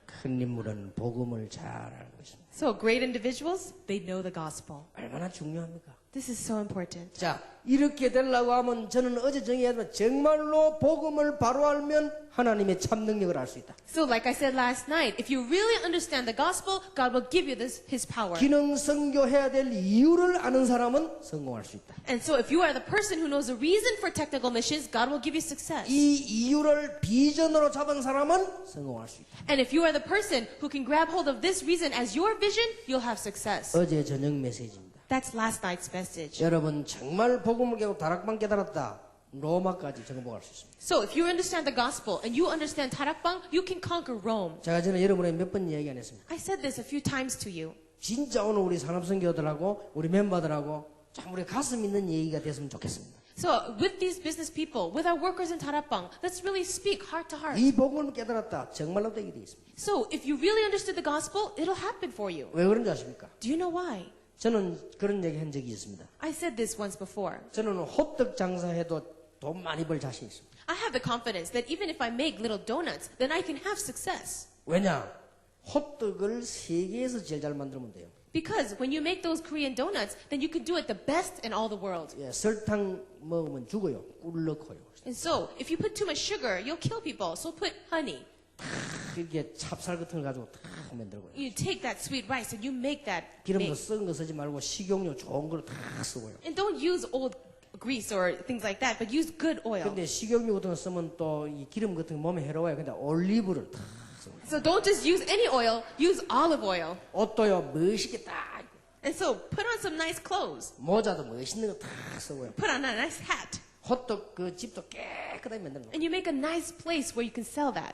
큰 인물은 복음을 잘 알고 있습니다. So great individuals, they know the gospel. 얼마나 중요합니까? This is so important. 자, 이렇게 되려고 하면 저는 어제 정의했지만 정말로 복음을 바로 알면 하나님의 참 능력을 알 수 있다. So like I said last night, if you really understand the gospel, God will give you His power. 기능 선교해야 될 이유를 아는 사람은 성공할 수 있다. And so if you are the person who knows the reason for technical missions, God will give you success. 이 이유를 비전으로 잡은 사람은 성공할 수 있다. And if you are the person who can grab hold of this reason as your vision, you'll have success. 어제 저녁 메시지입니다. That's last night's message. 여러분 정말 복음을 깨고 다락방 깨달았다. 로마까지 정복할 수 있습니다. So if you understand the gospel and you understand Tarakbang, you can conquer Rome. 제가 전에 여러분에게 몇 번 얘기 안 했습니다. I said this a few times to you. 진짜 오늘 우리 산업선교들하고 우리 멤버들하고 참 우리 가슴 있는 얘기가 됐으면 좋겠습니다. So with these business people, with our workers in Tarakbang, let's really speak heart to heart. 이 복음을 깨달았다. 정말로 되게 돼 있습니다. So if you really understood the gospel, it'll happen for you. 왜 그런지 아십니까? Do you know why? 저는 그런 얘기 한 적이 있습니다. I said this once before. 저는 호떡 장사해도 돈 많이 벌 자신 있습니다. I have the confidence that even if I make little donuts, then I can have success. 왜냐? 호떡을 세계에서 제일 잘 만들면 돼요. Because when you make those Korean donuts, then you can do it the best in all the world. 예, 설탕 먹으면 죽어요. 꿀 넣고요. And so, if you put too much sugar, you'll kill people. So put honey. 이렇게 찹쌀 같은 걸 가지고 다 만들고요. You take that sweet rice and you make that. 기름도 썩은 거 쓰지 말고 식용유 좋은 걸 다 쓰고요. And don't use old grease or things like that, but use good oil. 근데 식용유 같은 거 쓰면 또 이 기름 같은 거 몸에 해로워요. 근데 올리브를 다 쓰고요. So don't just use any oil, use olive oil. 옷도요 멋있게 딱 입고. And so put on some nice clothes. 모자도 멋있는 거 다 쓰고요. Put on a nice hat. 호떡 그 집도 깨끗하게 만드는 거. And you make a nice place where you can sell that.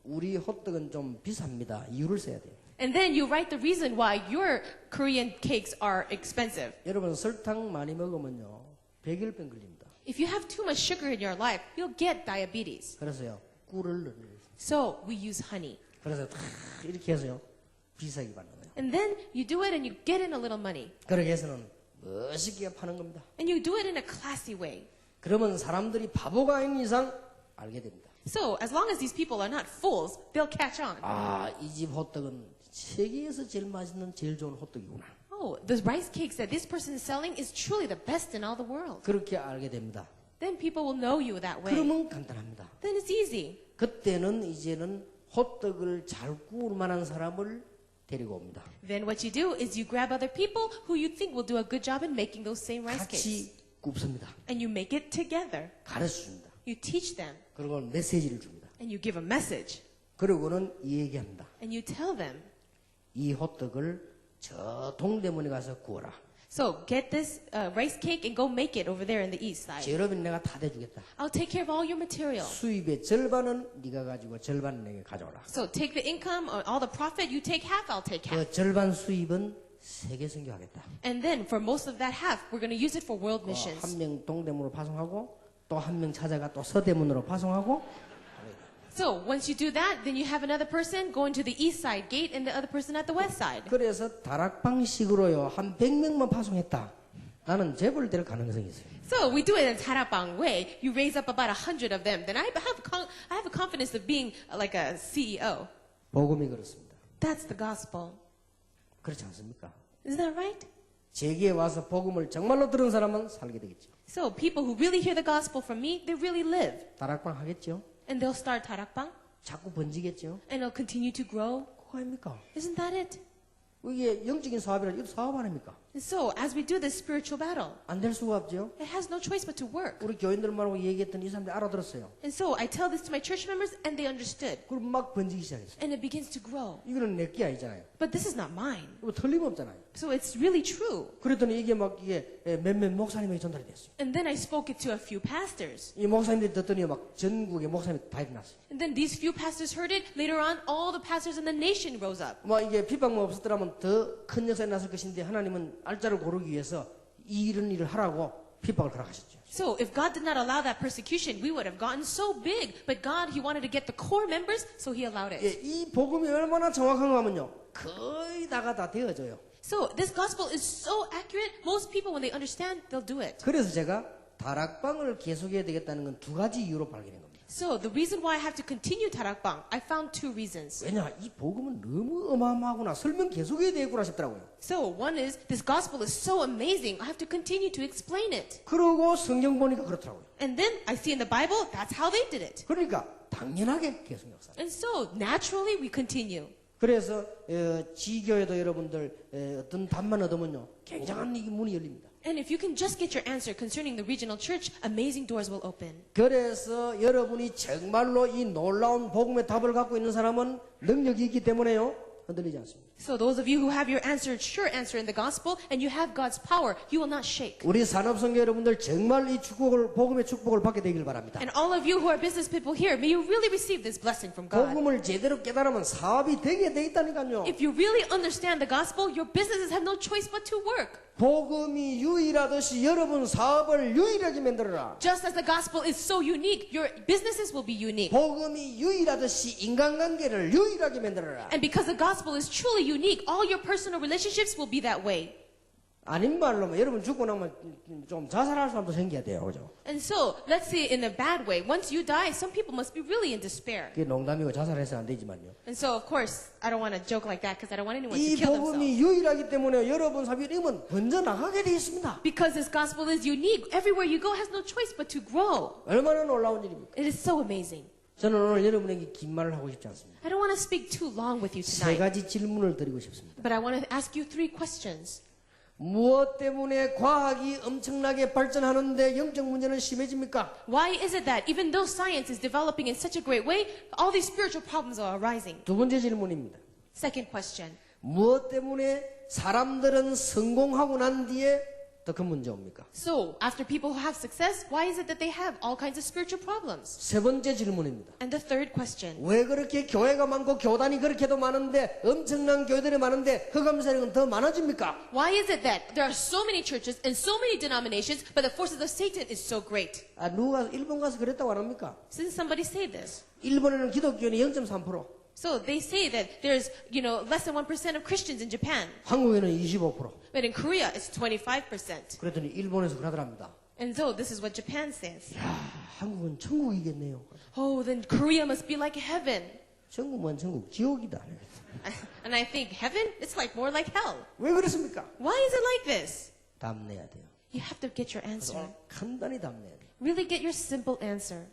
우리 호떡은 좀 비쌉니다. 이유를 써야 돼요. And then you write the reason why your Korean cakes are expensive. 여러분 설탕 많이 먹으면요 백혈병 걸립니다. If you have too much sugar in your life, you'll get diabetes. 그래서요 꿀을 넣는 거예요. So we use honey. 그래서 다 이렇게 해서요 비싸게 받는 거예요. And then you do it and you get in a little money. 그렇게 해서는 멋있게 파는 겁니다. And you do it in a classy way. 그러면 사람들이 바보가 아닌 이상 알게 됩니다. So, as long as these people are not fools, they'll catch on. 아, 이 집 호떡은 세계에서 제일 맛있는 제일 좋은 호떡이구나. Oh, the rice cakes that this person is selling is truly the best in all the world. 그렇게 알게 됩니다. Then people will know you that way. 그러면 간단합니다. Then it's easy. 그때는 이제는 호떡을 잘 구울 만한 사람을 데리고 옵니다. Then what you do is you grab other people who you think will do a good job in making those same rice cakes. 같이 굽습니다. And you make it together. 가르쳐줍니다. You teach them. 그리고 메시지를 줍니다. And you give a message. 그리고는 이 얘기합니다. And you tell them. 이 호떡을 저 동대문에 가서 구워라. So get this rice cake and go make it over there in the east side. 재료비는 내가 다 대주겠다. I'll take care of all your material. 수입의 절반은 네가 가지고 절반은 내게 가져오라. So take the income or all the profit, you take half, I'll take half. 그 절반 수입은 세계 선교하겠다. And then for most of that half, we're going to use it for world missions. 한 명 동대문으로 파송하고 또 한 명 찾아가 또 서대문으로 파송하고. So once you do that, then you have another person going to the east side gate and the other person at the west side. 그래서 다락방식으로요 한 100명만 파송했다. 나는 재벌 될 가능성이 있어요. So we do it in Tarapang way. You raise up about 100 of them. Then I have a confidence of being like a CEO. 복음이 그렇습니다. That's the gospel. 그렇지 않습니까? Isn't that right? 제게 와서 복음을 정말로 들은 사람은 살게 되겠죠. So people who really hear the gospel from me, they really live. 다락방 하겠죠. And they'll start Tarakpang. 자꾸 번지겠죠. And it'll continue to grow. 그거 아닙니까? Isn't that it? 이게 영적인 사업이라 이거 사업 아닙니까? And so as we do this spiritual battle, 안 될 수가 없죠. it has no choice but to work. 우리 교인들만하고 얘기했더니 이 사람들이 알아들었어요. And so I tell this to my church members and they understood. 그럼 막 번지기 시작했어요. And it begins to grow. 이거는 내 게 아니잖아요. But this is not mine. 이거 틀림없잖아요. So it's really true. 그랬더니 이게 막 이게 몇몇 목사님에게 전달이 됐어요. And then I spoke it to a few pastors. 이 목사님들이 듣더니 막 전국의 목사님이 다 일어났어요. And then these few pastors heard it. Later on, all the pastors in the nation rose up. 뭐 이게 비방만 없었더라면 더 큰 역사에 났을 것인데 하나님은 알짜를 고르기 위해서 이런 일을 하라고 핍박을 허락하셨죠. So if God did not allow that persecution, we would have gotten so big. But God, He wanted to get the core members, so He allowed 예, it. 이 복음이 얼마나 정확한가 하면요. 거의 다가 다 되어져요. So this gospel is so accurate. Most people, when they understand, they'll do it. 그래서 제가 다락방을 계속해야 되겠다는 건 두 가지 이유로 발견한 겁니다. So the reason why I have to continue Tarakbang, I found two reasons. 왜냐, 이 복음은 너무 어마어마하구나. 설명 계속해야 되겠구나 싶더라고요. So one is, this gospel is so amazing, I have to continue to explain it. 그러고 성경 보니까 그렇더라고요. And then I see in the Bible, that's how they did it. 그러니까 당연하게 계속 역사. And so naturally we continue. 그래서 지교에도 여러분들 어떤 답만 얻으면요 굉장한 이 문이 열립니다. And if you can just get your answer concerning the regional church, amazing doors will open. 그래서 여러분이 정말로 이 놀라운 복음의 답을 갖고 있는 사람은 능력이 있기 때문에요 흔들리지 않습니다. So those of you who have your answer, sure answer in the gospel, and you have God's power, you will not shake. 우리 산업성교 여러분들 정말 이 축복을 복음의 축복을 받게 되길 바랍니다. And all of you who are business people here, may you really receive this blessing from God. 복음을 제대로 깨달으면 사업이 되게 돼 있다니까요. If you really understand the gospel, your businesses have no choice but to work. 복음이 유일하듯이 여러분 사업을 유일하게 만들어라. Just as the gospel is so unique, your businesses will be unique. 복음이 유일하듯이 인간관계를 유일하게 만들어라. And because the gospel is truly unique, all your personal relationships will be that way. 아닌 말로 여러분 죽고 나면 좀 자살할 사람도 생겨야 돼요, 그죠? And so, let's say in a bad way, once you die, some people must be really in despair. 그게 농담이고 자살해서 안 되지만요. And so, of course, I don't want to joke like that because I don't want anyone 이 to kill themselves. 복음이 유일하기 때문에 여러분 삶이 이름은 번져 나가게 돼 있습니다. Because this gospel is unique, everywhere you go has no choice but to grow. 얼마나 놀라운 일입니까? It is so amazing. 저는 오늘 여러분에게 긴 말을 하고 싶지 않습니다. I don't want to speak too long with you 세 tonight, 가지 질문을 드리고 싶습니다. but I want to ask you three questions. 무엇 때문에 과학이 엄청나게 발전하는데 영적 문제는 심해집니까? Why is it that even though science is developing in such a great way, all these spiritual problems are arising? 두 번째 질문입니다. Second question. 무엇 때문에 사람들은 성공하고 난 뒤에 더 큰 문제 옵니까? So, after people who have success, why is it that they have all kinds of spiritual problems? 세 번째 질문입니다. And the third question. 왜 그렇게 교회가 많고 교단이 그렇게도 많은데 엄청난 교회들이 많은데 흑암 세력은 더 많아집니까? Why is it that there are so many churches and so many denominations, but the forces of Satan is so great? 아, 누가 일본 가서 그랬다고 안 합니까? Didn't somebody say this? 일본에는 기독교인이 0.3%, So they say that there's, less than 1% of Christians in Japan. 한국에는 25%. But in Korea, it's 25%. 그랬더니 일본에서 그러더랍니다. And so this is what Japan says. 야, 한국은 천국이겠네요. Oh, then Korea must be like heaven. 천국은 천국, 지옥이다. And I think heaven, it's like more like hell. 왜 그렇습니까? Why is it like this? 답내야 돼요. You have to get your answer. 간단히 답내야 돼요. Really get your simple answer.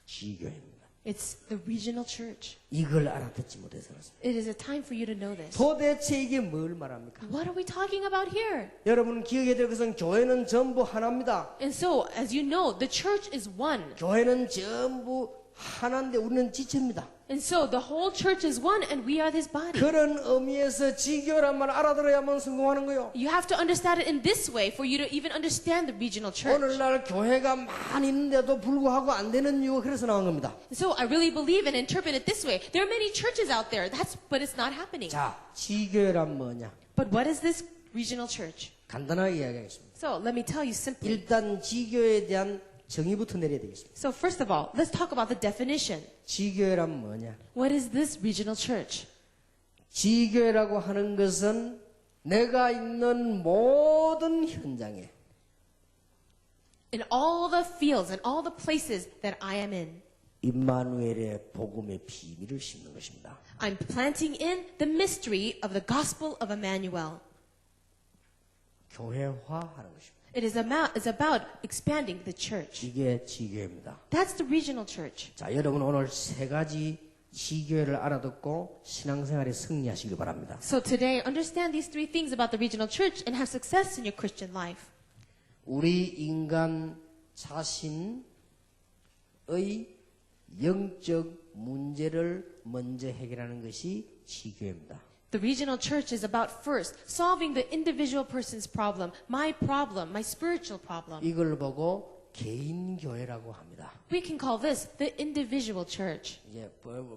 지교입니다. It's the regional church. 이걸 알아듣지 못해서 그렇습니다. It is a time for you to know this. 도대체 이게 뭘 말합니까? What are we talking about here? 여러분 기억해야 될 것은 교회는 전부 하나입니다. And so, as you know, the church is one. 교회는 전부 하나인데 우리는 지체입니다. And so, the whole church is one and we are this body. 그런 의미에서 지교란 말 알아들어야만 성공하는 거예요. You have to understand it in this way for you to even understand the regional church. 오늘날 교회가 많이 있는데도 불구하고 안 되는 이유가 그래서 나온 겁니다. So I really believe and interpret it this way. There are many churches out there, but it's not happening. 자, 지교란 뭐냐? But what is this regional church? 간단하게 이야기하겠습니다. So let me tell you simply. 일단 지교에 대한 정의부터 내려야 되겠습니다. So first of all, let's talk about the definition. 지교회란 뭐냐? What is this regional church? 지교회라고 하는 것은 내가 있는 모든 현장에 In all the fields and all the places that I am in, 임마누엘의 복음의 비밀을 심는 것입니다. I'm planting in the mystery of the gospel of Emmanuel. 교회화하는 것입니다. It is about expanding the church. 이게 지교회입니다. That's the regional church. 자, 여러분 오늘 세 가지 지교회를 알아듣고 신앙생활에 승리하시길 바랍니다. So today, understand these three things about the regional church and have success in your Christian life. 우리 인간 자신의 영적 문제를 먼저 해결하는 것이 지교회입니다. The regional church is about first solving the individual person's problem, my spiritual problem. 이걸 보고 개인교회라고 합니다. We can call this the individual church 예,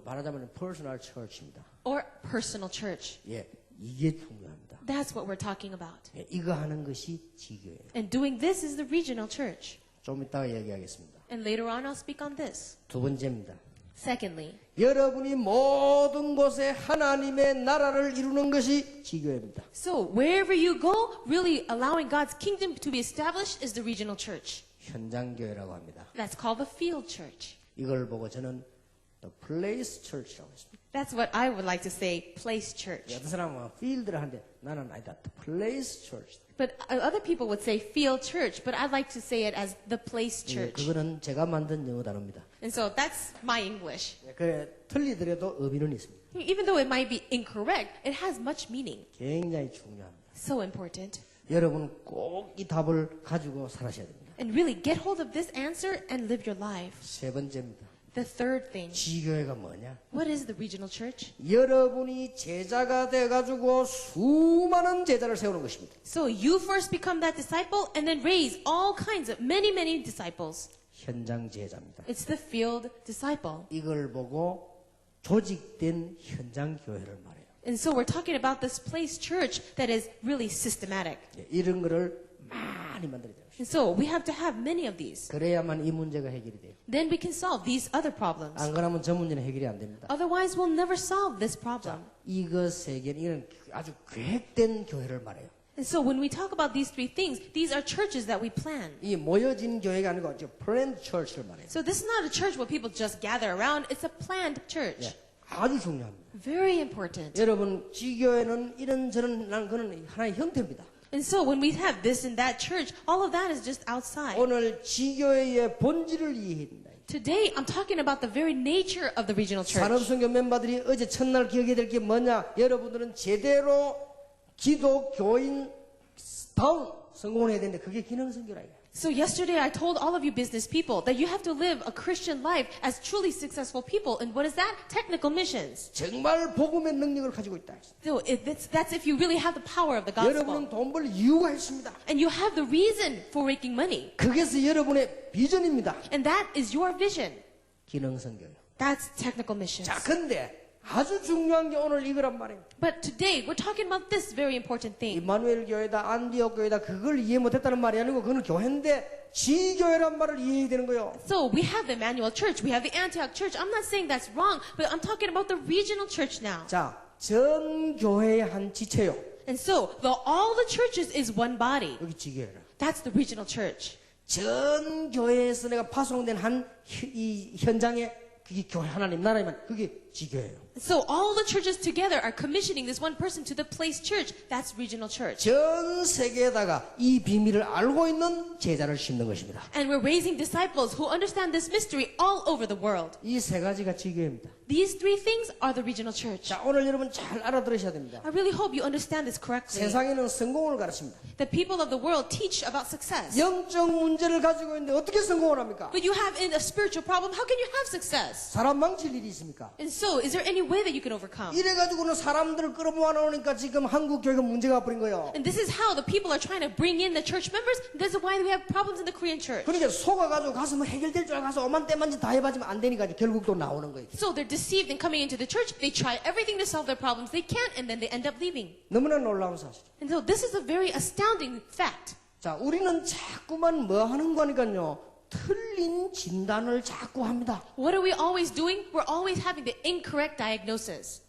말하자면 personal church입니다. or personal church. 예, 이게 중요합니다. That's what we're talking about. 예, 이거 하는 것이 지교예요. And doing this is the regional church. 좀 이따가 얘기하겠습니다. And later on, I'll speak on this. 두 번째입니다. Secondly, 여러분이 모든 곳에 하나님의 나라를 이루는 것이 지교회입니다. so wherever you go, really allowing God's kingdom to be established is the regional church. 현장교회라고 합니다. That's called the field church. 이걸 보고 저는 the place church라고 했습니다. That's what I would like to say, place church. 어떤 사람은 필드를 하는데 나는 아니다. the place church. But other people would say field church, but I'd like to say it as the place 예, church. 그거는 제가 만든 영어 단어입니다. And so that's my English. 예, 그래 틀리더라도 의미는 있습니다. Even though it might be incorrect, it has much meaning. 굉장히 중요합니다. So important. 여러분 꼭 이 답을 가지고 살아셔야 됩니다. And really get hold of this answer and live your life. 세 번째입니다. The third thing. 지교회가 뭐냐? What is the regional church? 여러분이 제자가 돼가지고 수많은 제자를 세우는 것입니다. So you first become that disciple and then raise all kinds of many disciples. 현장 제자입니다. It's the field disciple. 이걸 보고 조직된 현장 교회를 말해요. And so we're talking about this place church that is really systematic. 예, 이런 거를 많이 만들어야 돼요. And so we have to have many of these. 그래야만 이 문제가 해결이 돼요. Then we can solve these other problems. 안 그러면 저 문제는 해결이 안 됩니다. Otherwise, we'll never solve this problem. 이것 세 개는 이런 아주 계획된 교회를 말해요. And so when we talk about these three things, these are churches that we plan. 이 모여진 교회가 아니고 planned church를 말해요. So this is not a church where people just gather around. It's a planned church. 예, 아주 중요합니다. Very important. 여러분 지교회는 이런저런 난 그는 하나의 형태입니다. And so when we have this and that church, all of that is just outside. 오늘 지교회의 본질을 이해해야 된다. Today, I'm talking about the very nature of the regional church. 산업선교 멤버들이 어제 첫날 기억해야 될 게 뭐냐? 여러분들은 제대로 기독교인 다운 성공을 해야 되는데 그게 기능선교라 이거야. So yesterday I told all of you business people that you have to live a Christian life as truly successful people. And what is that? Technical missions. 정말 복음의 능력을 가지고 있다. So that's if you really have the power of the gospel. 여러분은 돈 벌 이유가 있습니다. And you have the reason for making money. 그것이 여러분의 비전입니다. And that is your vision. 기능선교요. That's technical missions. 자, 근데 아주 중요한 게 오늘 이거란 말이에요. But today we're talking about this very important thing. 임마누엘 교회다, 안디옥 교회다 그걸 이해 못했다는 말이 아니고 그건 교회인데 지교회란 말을 이해해야 되는 거예요. So we have the Emmanuel Church, we have the Antioch Church. I'm not saying that's wrong, but I'm talking about the regional church now. 자, 전 교회의 한 지체요. And so, all the churches is one body. 여기 지교회라. That's the regional church. 전 교회에서 내가 파송된 이 현장에 그게 교회 하나님 나라이면 그게 지교회예요. So all the churches together are commissioning this one person to the place church. That's regional church. 전 세계에다가 이 비밀을 알고 있는 제자를 심는 것입니다. And we're raising disciples who understand this mystery all over the world. 이 세 가지가 지교회입니다. These three things are the regional church. 자, 오늘 여러분 잘 알아들으셔야 됩니다. I really hope you understand this correctly. 세상에는 성공을 가르칩니다. The people of the world teach about success. 영적 문제를 가지고 있는데 어떻게 성공을 합니까? But you have a spiritual problem. How can you have success? 사람 망칠 일이 있습니까? And so, is there any way that you can overcome? 이래가지고는 사람들을 끌어모아 놓으니까 지금 한국 교회가 문제가 버린 거예요. And this is how the people are trying to bring in the church members. This is why we have problems in the Korean church. 그러니까 속아가지고 가서 뭐 해결될 줄 알고 가서 오만 때만지 다 해봐지면 안 되니까 결국 또 나오는 거예요. So they're deceived in coming into the church. They try everything to solve their problems. They can't, and then they end up leaving. 너무나 놀라운 사실. And so this is a very astounding fact. 자, 우리는 자꾸만 뭐 하는 거니까요. 틀린 진단을 자꾸 합니다. What are we always doing? We're always having the incorrect diagnosis.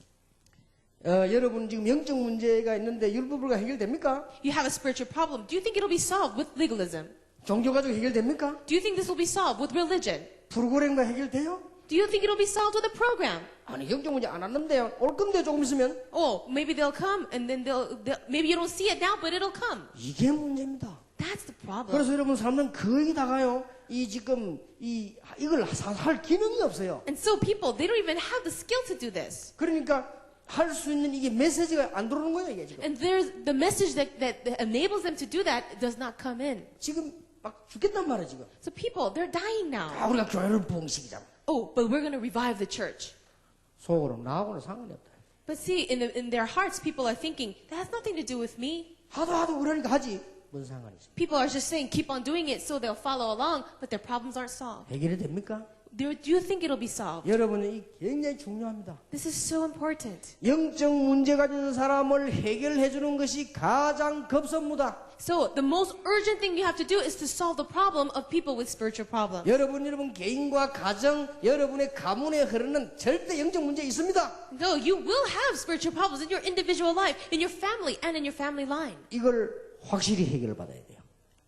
여러분 지금 영적 문제가 있는데 율법으로 해결됩니까? You have a spiritual problem. Do you think it'll be solved with legalism? 종교 가지고 해결됩니까? Do you think this will be solved with religion? 프로그램과 해결돼요? Do you think it'll be solved with a program? 아니 영적 문제 안 왔는데요. 올 건데 조금 있으면 Oh, maybe they'll come, and then maybe you don't see it now, but it'll come. 이게 문제입니다. That's the problem. 그래서 여러분 사람들은 거의 다가요. 지금 이걸 할 기능이 없어요. And so people, they don't even have the skill to do this. 그러니까 할 수 있는 이게 메시지가 안 들어오는 거예요, 이게 지금. And there's the message that enables them to do that does not come in. 지금 막 죽겠단 말이에요, 지금. So people, they're dying now. 우리가 교회를 부흥시키자. Oh, but we're going to revive the church. 속으로 나하고는 상관이 없다. But see, in their hearts, people are thinking, that has nothing to do with me. 하도 그러니까 하지. 뭔 상관이 있어? People are just saying, keep on doing it, so they'll follow along, but their problems aren't solved. 해결이 됩니까? Do you think it'll be solved? 여러분이 굉장히 중요합니다. This is so important. 영적 문제 가진 사람을 해결해 주는 것이 가장 급선무다. So the most urgent thing you have to do is to solve the problem of people with spiritual problems. 여러분 개인과 가정, 여러분의 가문에 흐르는 절대 영적 문제 있습니다. No, you will have spiritual problems in your individual life, in your family, and in your family line. 이걸 확실히 해결을 받아야 돼요.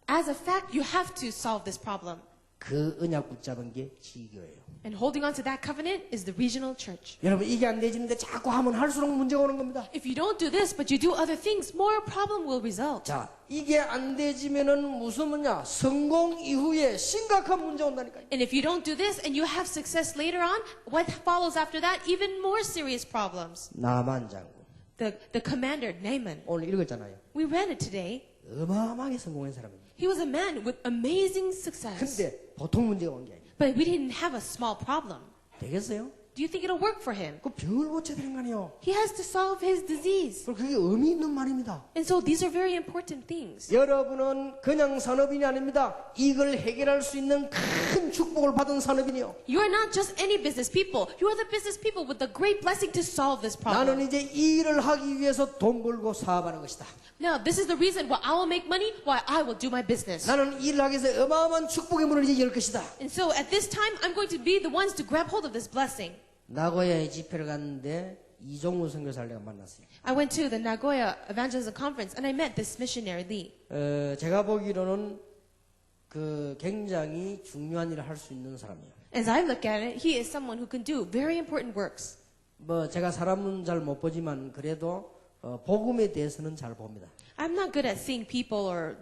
As a fact, you have to solve this problem. 그 언약 붙잡은 게 지교예요. And holding on to that covenant is the regional church. 여러분 이게 안 되지는데 자꾸 하면 할수록 문제가 오는 겁니다. If you don't do this, but you do other things, more problem will result. 자, 이게 안 되지면은 무슨 뭐냐? 성공 이후에 심각한 문제 온다니까요. And if you don't do this and you have success later on, what follows after that? Even more serious problems. 나만 장군. The commander, Naaman, 오늘 읽었잖아요. we read it today. 어마어마하게 성공한 사람입니다. He was a man with amazing success. 근데 보통 문제가 온 게 아니에요. But we didn't have a small problem. 되겠어요? Do you think it'll work for him? 그 병을 고쳐야 되는 거 아니에요? He has to solve his disease. 그리고 그게 의미 있는 말입니다. And so these are very important things. 여러분은 그냥 산업인이 아닙니다. 이걸 해결할 수 있는 큰 축복을 받은 산업인이요. You are not just any business people. You are the business people with the great blessing to solve this 나는 problem. 이제 이 일을 하기 위해서 돈 벌고 사업하는 것이다. Now, this is the reason why I will make money, why I will do my business. 나는 이 일을 하기 위해서 어마어마한 축복의 문을 이제 열 것이다. And so at this time, I'm going to be the ones to grab hold of this blessing. 나고야에 집회를 갔는데 이종우 선교사를 내가 만났어요. I went to the Nagoya Evangelism Conference and I met this missionary Lee. 제가 보기로는 그 굉장히 중요한 일을 할 수 있는 사람이에요. As I look at it, he is someone who can do very important works. 뭐 제가 사람은 잘 못 보지만 그래도 복음에 대해서는 잘 봅니다. I'm not good at seeing people or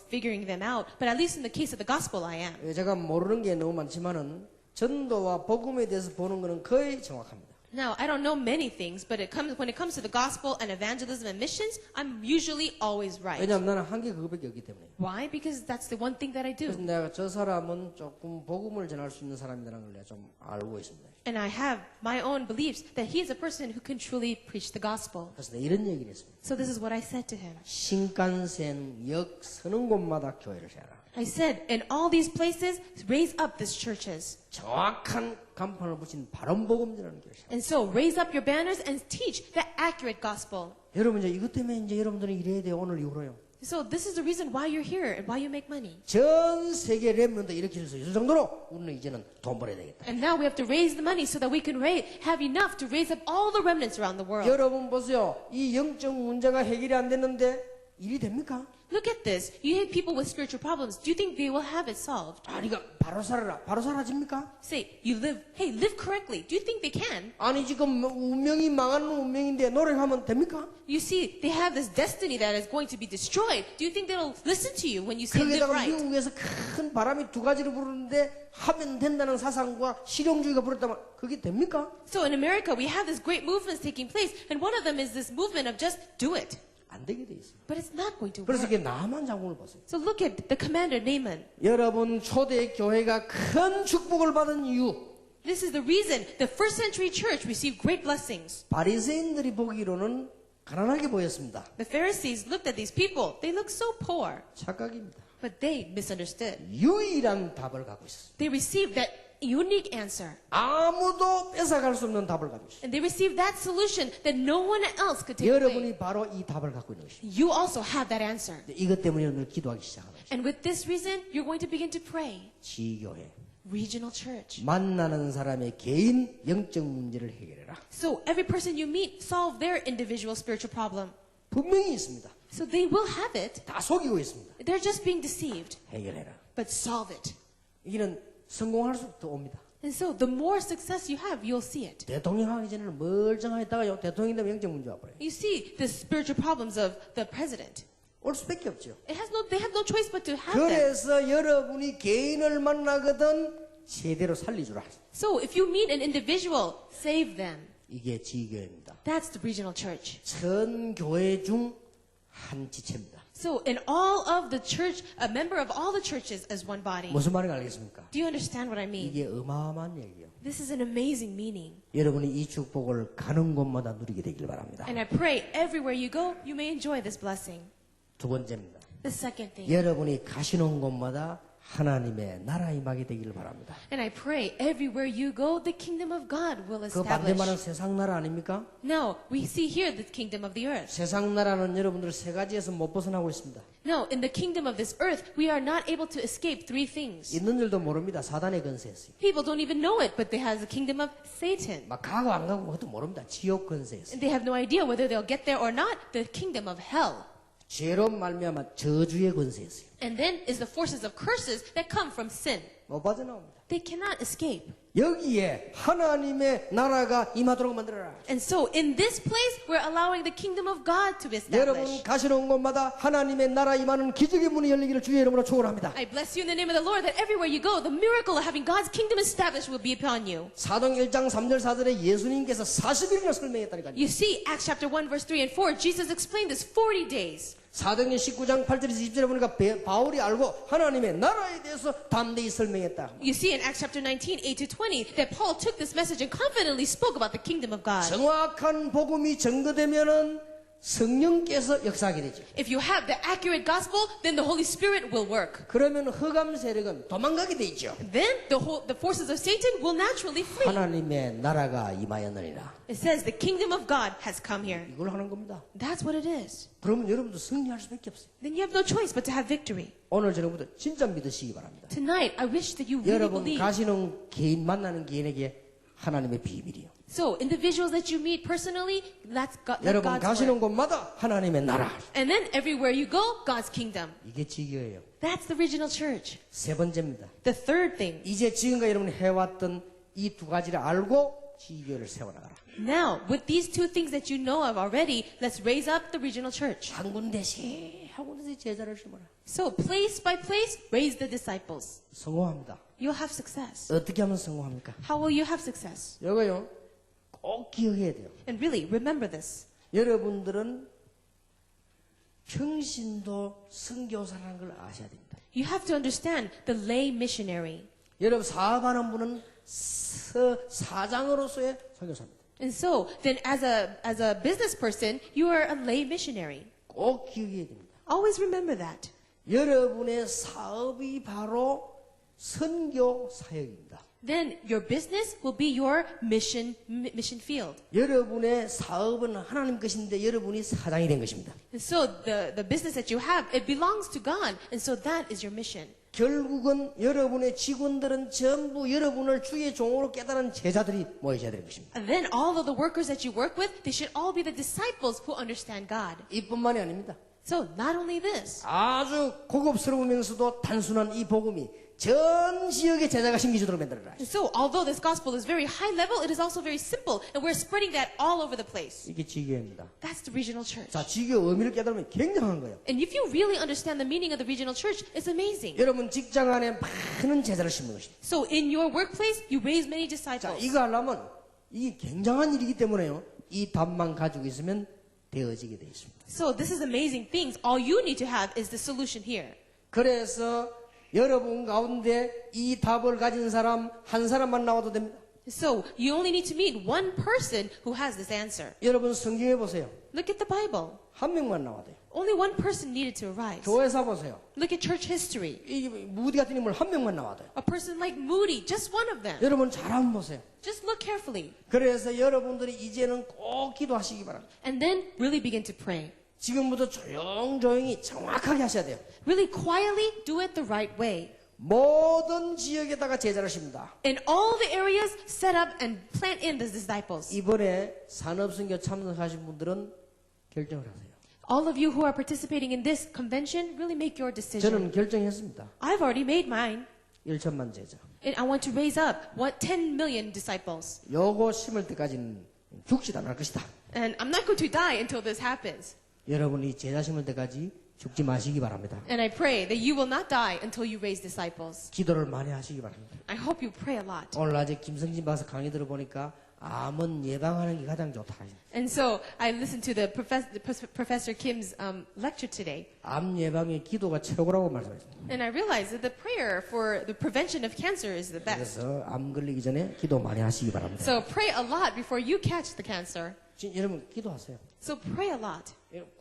figuring them out, but at least in the case of the gospel, I am. 제가 모르는 게 너무 많지만은 전도와 복음에 대해서 보는 거는 거의 정확합니다. Now, I don't know many things, but when it comes to the gospel and evangelism and missions, I'm usually always right. 왜냐하면 나는 한계 그거밖에 없기 때문에. Why? Because that's the one thing that I 그래서 do. 내가 저 사람은 조금 복음을 전할 수 있는 사람이라는 걸 내가 좀 알고 있습니다. And I have my own beliefs that he is a person who can truly preach the gospel. 그래서 내가 이런 얘기를 했습니다. So this is what I said to him. 신칸센 역 서는 곳마다 교회를 세워라. I said, in all these places, raise up these churches. 정확한 간판을 붙인 바른 복음 전하는 교회. And so raise up your banners and teach the accurate gospel. 여러분 이제 이것 때문에 이제 여러분들은 이래야 돼요. 오늘 이후로요. So this is the reason why you're here and why you make money. 전 세계 렘넌트 일으킬 수 있을 정도로 우리는 이제는 돈 벌어야 되겠다. And now we have to raise the money so that we can have enough to raise up all the remnants around the world. 여러분 보세요. 이 영적 문제가 해결이 안 됐는데 일이 됩니까? Look at this. You have people with spiritual problems. Do you think they will have it solved? 아니가 바로 살아라. 바로 사라집니까? Say, live correctly. Do you think they can? 아니 지금 운명이 망하는 운명인데 노력하면 됩니까? You see, they have this destiny that is going to be destroyed. Do you think they'll listen to you when you say live 거기다가 right? 미국에서 큰 바람이 두 가지를 부르는데 하면 된다는 사상과 실용주의가 부르다면 그게 됩니까? So in America, we have this great movements taking place, and one of them is this movement of just do it. 안 되게 돼 있어요. But it's not going to 그래서 work. 이게 나만 장군을 보세요. So look at the commander Naaman. 여러분 초대 교회가 큰 축복을 받은 이유 This is the reason the first century church received great blessings. 바리새인들이 보기로는 가난하게 보였습니다. The Pharisees looked at these people. They looked so poor, 착각입니다. but they misunderstood. 유일한 답을 갖고 있어요. They received that unique answer. 아무도 뺏어갈 수 없는 답을 갖고 있어요. And they received that solution that no one else could take away. 여러분이 바로 이 답을 갖고 있는 것입니다. You also have that answer. 이것 때문에 오늘 기도하기 시작하는 것입니다. And with this reason, you're going to begin to pray. 지교회 Regional church. 만나는 사람의 개인 영적 문제를 해결해라. So every person you meet, solve their individual spiritual problem. 분명히 있습니다. So they will have it. 다 속이고 있습니다. They're just being deceived. 해결해라. But solve it. 이는 성공할수록 더 옵니다. And so the more success you have, you'll see it. 대통령 하기 전에는 멀쩡하다가 대통령이 되면 영적 문제 와버려요. You see the spiritual problems of the president. 올 수밖에 없죠. They have no choice but to have them. 그래서 여러분이 개인을 만나거든 제대로 살리주라. So if you meet an individual, save them. 이게 지교회입니다. That's the regional church. 전 교회 중 한 지체입니다. So in all of the church, a member of all the churches as one body. 무슨 말인지 알겠습니까? Do you understand what I mean? 이게 어마어마한 얘기예요. This is an amazing meaning. 여러분이 이 축복을 가는 곳마다 누리게 되길 바랍니다. And I pray everywhere you go, you may enjoy this blessing. 두 번째입니다. The second thing. 여러분이 가시는 곳마다 하나님의 나라 임하게 되기를 바랍니다. And I pray everywhere you go, the kingdom of God will 그 반대 말은 establish. 세상 나라 아닙니까? No, we see here the kingdom of the earth. 세상 나라는 여러분들 세 가지에서 못 벗어나고 있습니다. No, in the kingdom of this earth, we are not able to escape three things. 있는 줄도 모릅니다. 사단의 건세였어요. People don't even know it, but they have the kingdom of Satan. 막 가고 안 가고 그것도 모릅니다. 지옥 건세였어요. And they have no idea whether they'll get there or not, the kingdom of hell. 죄로 말미암아 저주의 건세였어요. And then is the forces of curses that come from sin. 못 빠져나옵니다. They cannot escape. 여기에 하나님의 나라가 임하도록 만들어라. And so in this place, we're allowing the kingdom of God to be 여러분 established. 가시는 곳마다 하나님의 나라 임하는 기적의 문이 열리기를 주의 이름으로 축원합니다. I bless you in the name of the Lord that everywhere you go, the miracle of having God's kingdom established will be upon you. 사도행 1장 3절 4절에 예수님께서 40일이나 설명했다니까요. You see, Acts chapter 1, verse 3 and 4, Jesus explained this 40 days. 사도행전 19장 8절에서 20절에 보니까 바울이 알고 하나님의 나라에 대해서 담대히 설명했다. You see in Acts chapter 19, 8 to 20, that Paul took this message and confidently spoke about the kingdom of God. 정확한 복음이 전거되면은 성령께서 역사하게 되죠. If you have the accurate gospel, then the Holy Spirit will work. 그러면 흑암 세력은 도망가게 돼 있죠. Then the forces of Satan will naturally flee. 하나님의 나라가 임하였느니라. It says the kingdom of God has come here. 이걸 하는 겁니다. That's what it is. 그러면 여러분도 승리할 수밖에 없어요. Then you have no choice but to have victory. 오늘 저녁부터 진짜 믿으시기 바랍니다. Tonight, I wish that you really 여러분 believe. 가시는 개인 만나는 개인에게 하나님의 비밀이요. So, individuals that you meet personally, that's 여러분 God's 가시는 word. 곳마다 하나님의 나라. And then everywhere you go, God's kingdom. 이게 지교예요. That's the regional church. 세 번째입니다. The third thing. 이제 지금까지 여러분이 해왔던 이 두 가지를 알고 지교를 세워나가라. Now, with these two things that you know of already, let's raise up the regional church. 한 군데씩 한 군데씩 제자를 심어라. So, place by place, raise the disciples. 성공합니다. You'll have success. 어떻게 하면 성공합니까? How will you have success? 이거요. 꼭 기억해야 돼요. And really, remember this. 여러분들은 평신도 선교사라는 걸 아셔야 됩니다. You have to understand the lay missionary. 여러분 사업하는 분은 사장으로서의 선교사입니다. And so, then as a business person, you are a lay missionary. 꼭 기억해야 됩니다. Always remember that. 여러분의 사업이 바로 선교 사역입니다. then your business will be your mission field. 여러분의 사업은 하나님 것인데 여러분이 사장이 된 것입니다. And so the business that you have, it belongs to God. And so that is your mission. 결국은 여러분의 직원들은 전부 여러분을 주의 종으로 깨달은 제자들이 모여야 되는 것입니다. And then all of the workers that you work with, they should all be the disciples who understand God. 이뿐만이 아닙니다. So not only this, 아주 고급스러우면서도 단순한 이 복음이 전 지역의 제자가 생기도록 만들어라. and so although this gospel is very high level, it is also very simple. And we're spreading that all over the place. 이게 지교입니다. That's the regional church. 자, 지교 의미를 깨달으면 굉장한 거예요. And if you really understand the meaning of the regional church, it's amazing. 여러분 직장 안에 많은 제자를 심는 것입니다. So in your workplace, you raise many 자, disciples. 이거 하려면 이게 굉장한 일이기 때문에요. 이 답만 가지고 있으면 되어지게 되어 있습니다. So this is amazing things. All you need to have is the solution here. 그래서 여러분 가운데 이 답을 가진 사람 한 사람만 나와도 됩니다. So you only need to meet one person who has this answer. 여러분 성경에 보세요. Look at the Bible. 한 명만 나와도 돼요. Only one person needed to arise. 교회사 보세요. Look at church history. 이 무디 같은 인물 한 명만 나와도 돼요. A person like Moody, just one of them. 여러분 잘 한번 보세요. Just look carefully. 그래서 여러분들이 이제는 꼭 기도하시기 바랍니다. And then really begin to pray. 지금부터 조용조용히 정확하게 하셔야 돼요. Really quietly do it the right way. 모든 지역에다가 제자를 십니다. In all the areas, set up and plant in the disciples. 이번에 산업선교 참석하신 분들은 결정을 하세요. All of you who are participating in this convention, really make your decision. 저는 결정했습니다. I've already made mine. 1천만 제자. And I want to raise up 10 million disciples. 요거 심을 때까지는 죽지도 않을 것이다. And I'm not going to die until this happens. 여러분이 제자 심을 때까지 죽지 마시기 바랍니다. And I pray that you will not die until you raise disciples. 기도를 많이 하시기 바랍니다. I hope you pray a lot. 오늘 아직 김성진 박사 강의 들어보니까 암은 예방하는 게 가장 좋다. And so I listened to the Professor Kim's lecture today. 암 예방의 기도가 최고라고 말씀하셨습니다. And I realized that the prayer for the prevention of cancer is the best. 그래서 암 걸리기 전에 기도 많이 하시기 바랍니다. So pray a lot before you catch the cancer. 여러분 기도하세요. So pray a lot.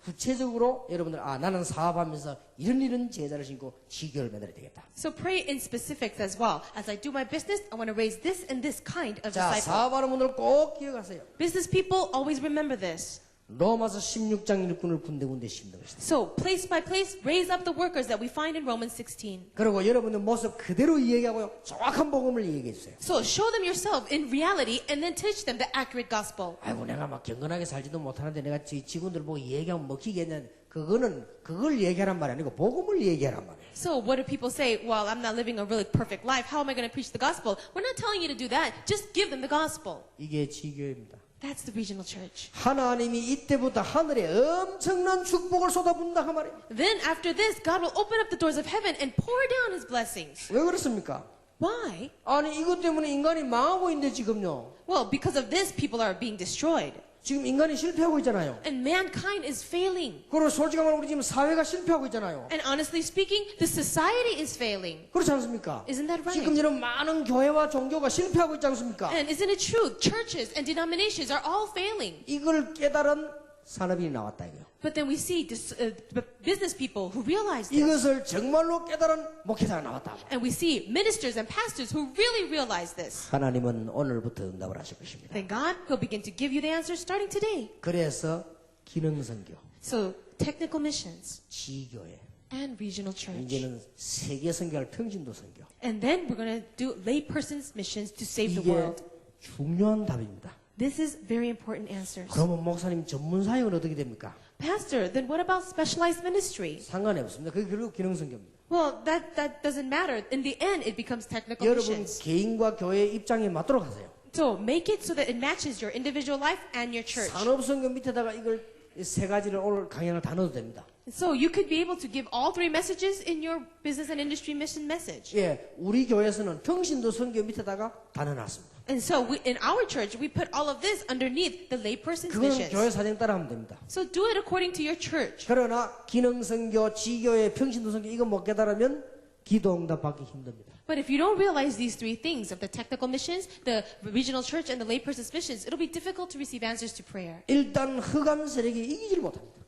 구체적으로 여러분들 나는 사업하면서 이런 제자를 신고 지교를 만들어야 되겠다. So pray in specifics as well. As I do my business, I want to raise this and this kind of 자, disciple. 사업하는 분들 꼭 기억하세요. Business people always remember this. 로마서 16장 일꾼을 군데군데 심는 것이다. So place by place, raise up the workers that we find in Romans 16. 그리고 여러분의 모습 그대로 얘기하고요. 정확한 복음을 얘기해 주세요. So show them yourself in reality and then teach them the accurate gospel. 아이고 내가 막 경건하게 살지도 못하는데 내가 직원들 보고 얘기하면 먹히겠냐. 그걸 얘기하란 말이 아니고 복음을 얘기하란 말이에요. So what do people say? Well, I'm not living a really perfect life. How am I going to preach the gospel? We're not telling you to do that. Just give them the gospel. 이게 지교입니다. That's the regional church. 하나님이 이때부터 하늘에 엄청난 축복을 쏟아붓는다 그 말이에요. Then after this, God will open up the doors of heaven and pour down his blessings. 왜 그렇습니까? Why? 아니 이것 때문에 인간이 망하고 있는데 지금요. Well, because of this, people are being destroyed. 지금 인간이 실패하고 있잖아요. And mankind is failing. 그리고 솔직히 말하면 우리 지금 사회가 실패하고 있잖아요. And honestly speaking, the society is failing. 그렇지 않습니까? Isn't that right? 지금 이런 많은 교회와 종교가 실패하고 있지 않습니까? And isn't it true? Churches and denominations are all failing. 이걸 깨달은 산업인이 나왔다 이거요. But then we see business people who realize this. 이것을 정말로 깨달은 목회자가 나왔다. And we see ministers and pastors who really realize this. 하나님은 오늘부터 응답을 하실 것입니다. Then God will begin to give you the answer starting today. 그래서 기능선교, So technical missions 지교회, and regional church. 이제는 세계 선교할 평신도 선교. And then we're going to do layperson's missions to save the 이게 world. 중요한 답입니다. This is very important answers. 그러면 목사님 전문 사역은 어떻게 됩니까? Pastor, then what about specialized ministry? 상관이 없습니다. 그게 결국 기능선교입니다. Well, that doesn't matter. In the end, it becomes technical 여러분 missions. 개인과 교회의 입장에 맞도록 하세요. So make it so that it matches your individual life and your church. 산업선교 밑에다가 이걸 세 가지를 오늘 강연을 다 넣어도 됩니다. So you could be able to give all three messages in your business and industry mission message. 예, 우리 교회에서는 평신도 선교 밑에다가 다 넣어놨습니다. And so in our church, we put all of this underneath the layperson's 그건 missions. 교회 사정 따라하면 됩니다. So do it according to your church. 그러나 기능선교, 지교회, 평신도 선교 이거 못 깨달으면 기도 응답 받기 힘듭니다. But if you don't realize these three things of the technical missions, the regional church, and the layperson's missions, it'll be difficult to receive answers to prayer. 일단 흑암 세력이 이기질 못합니다.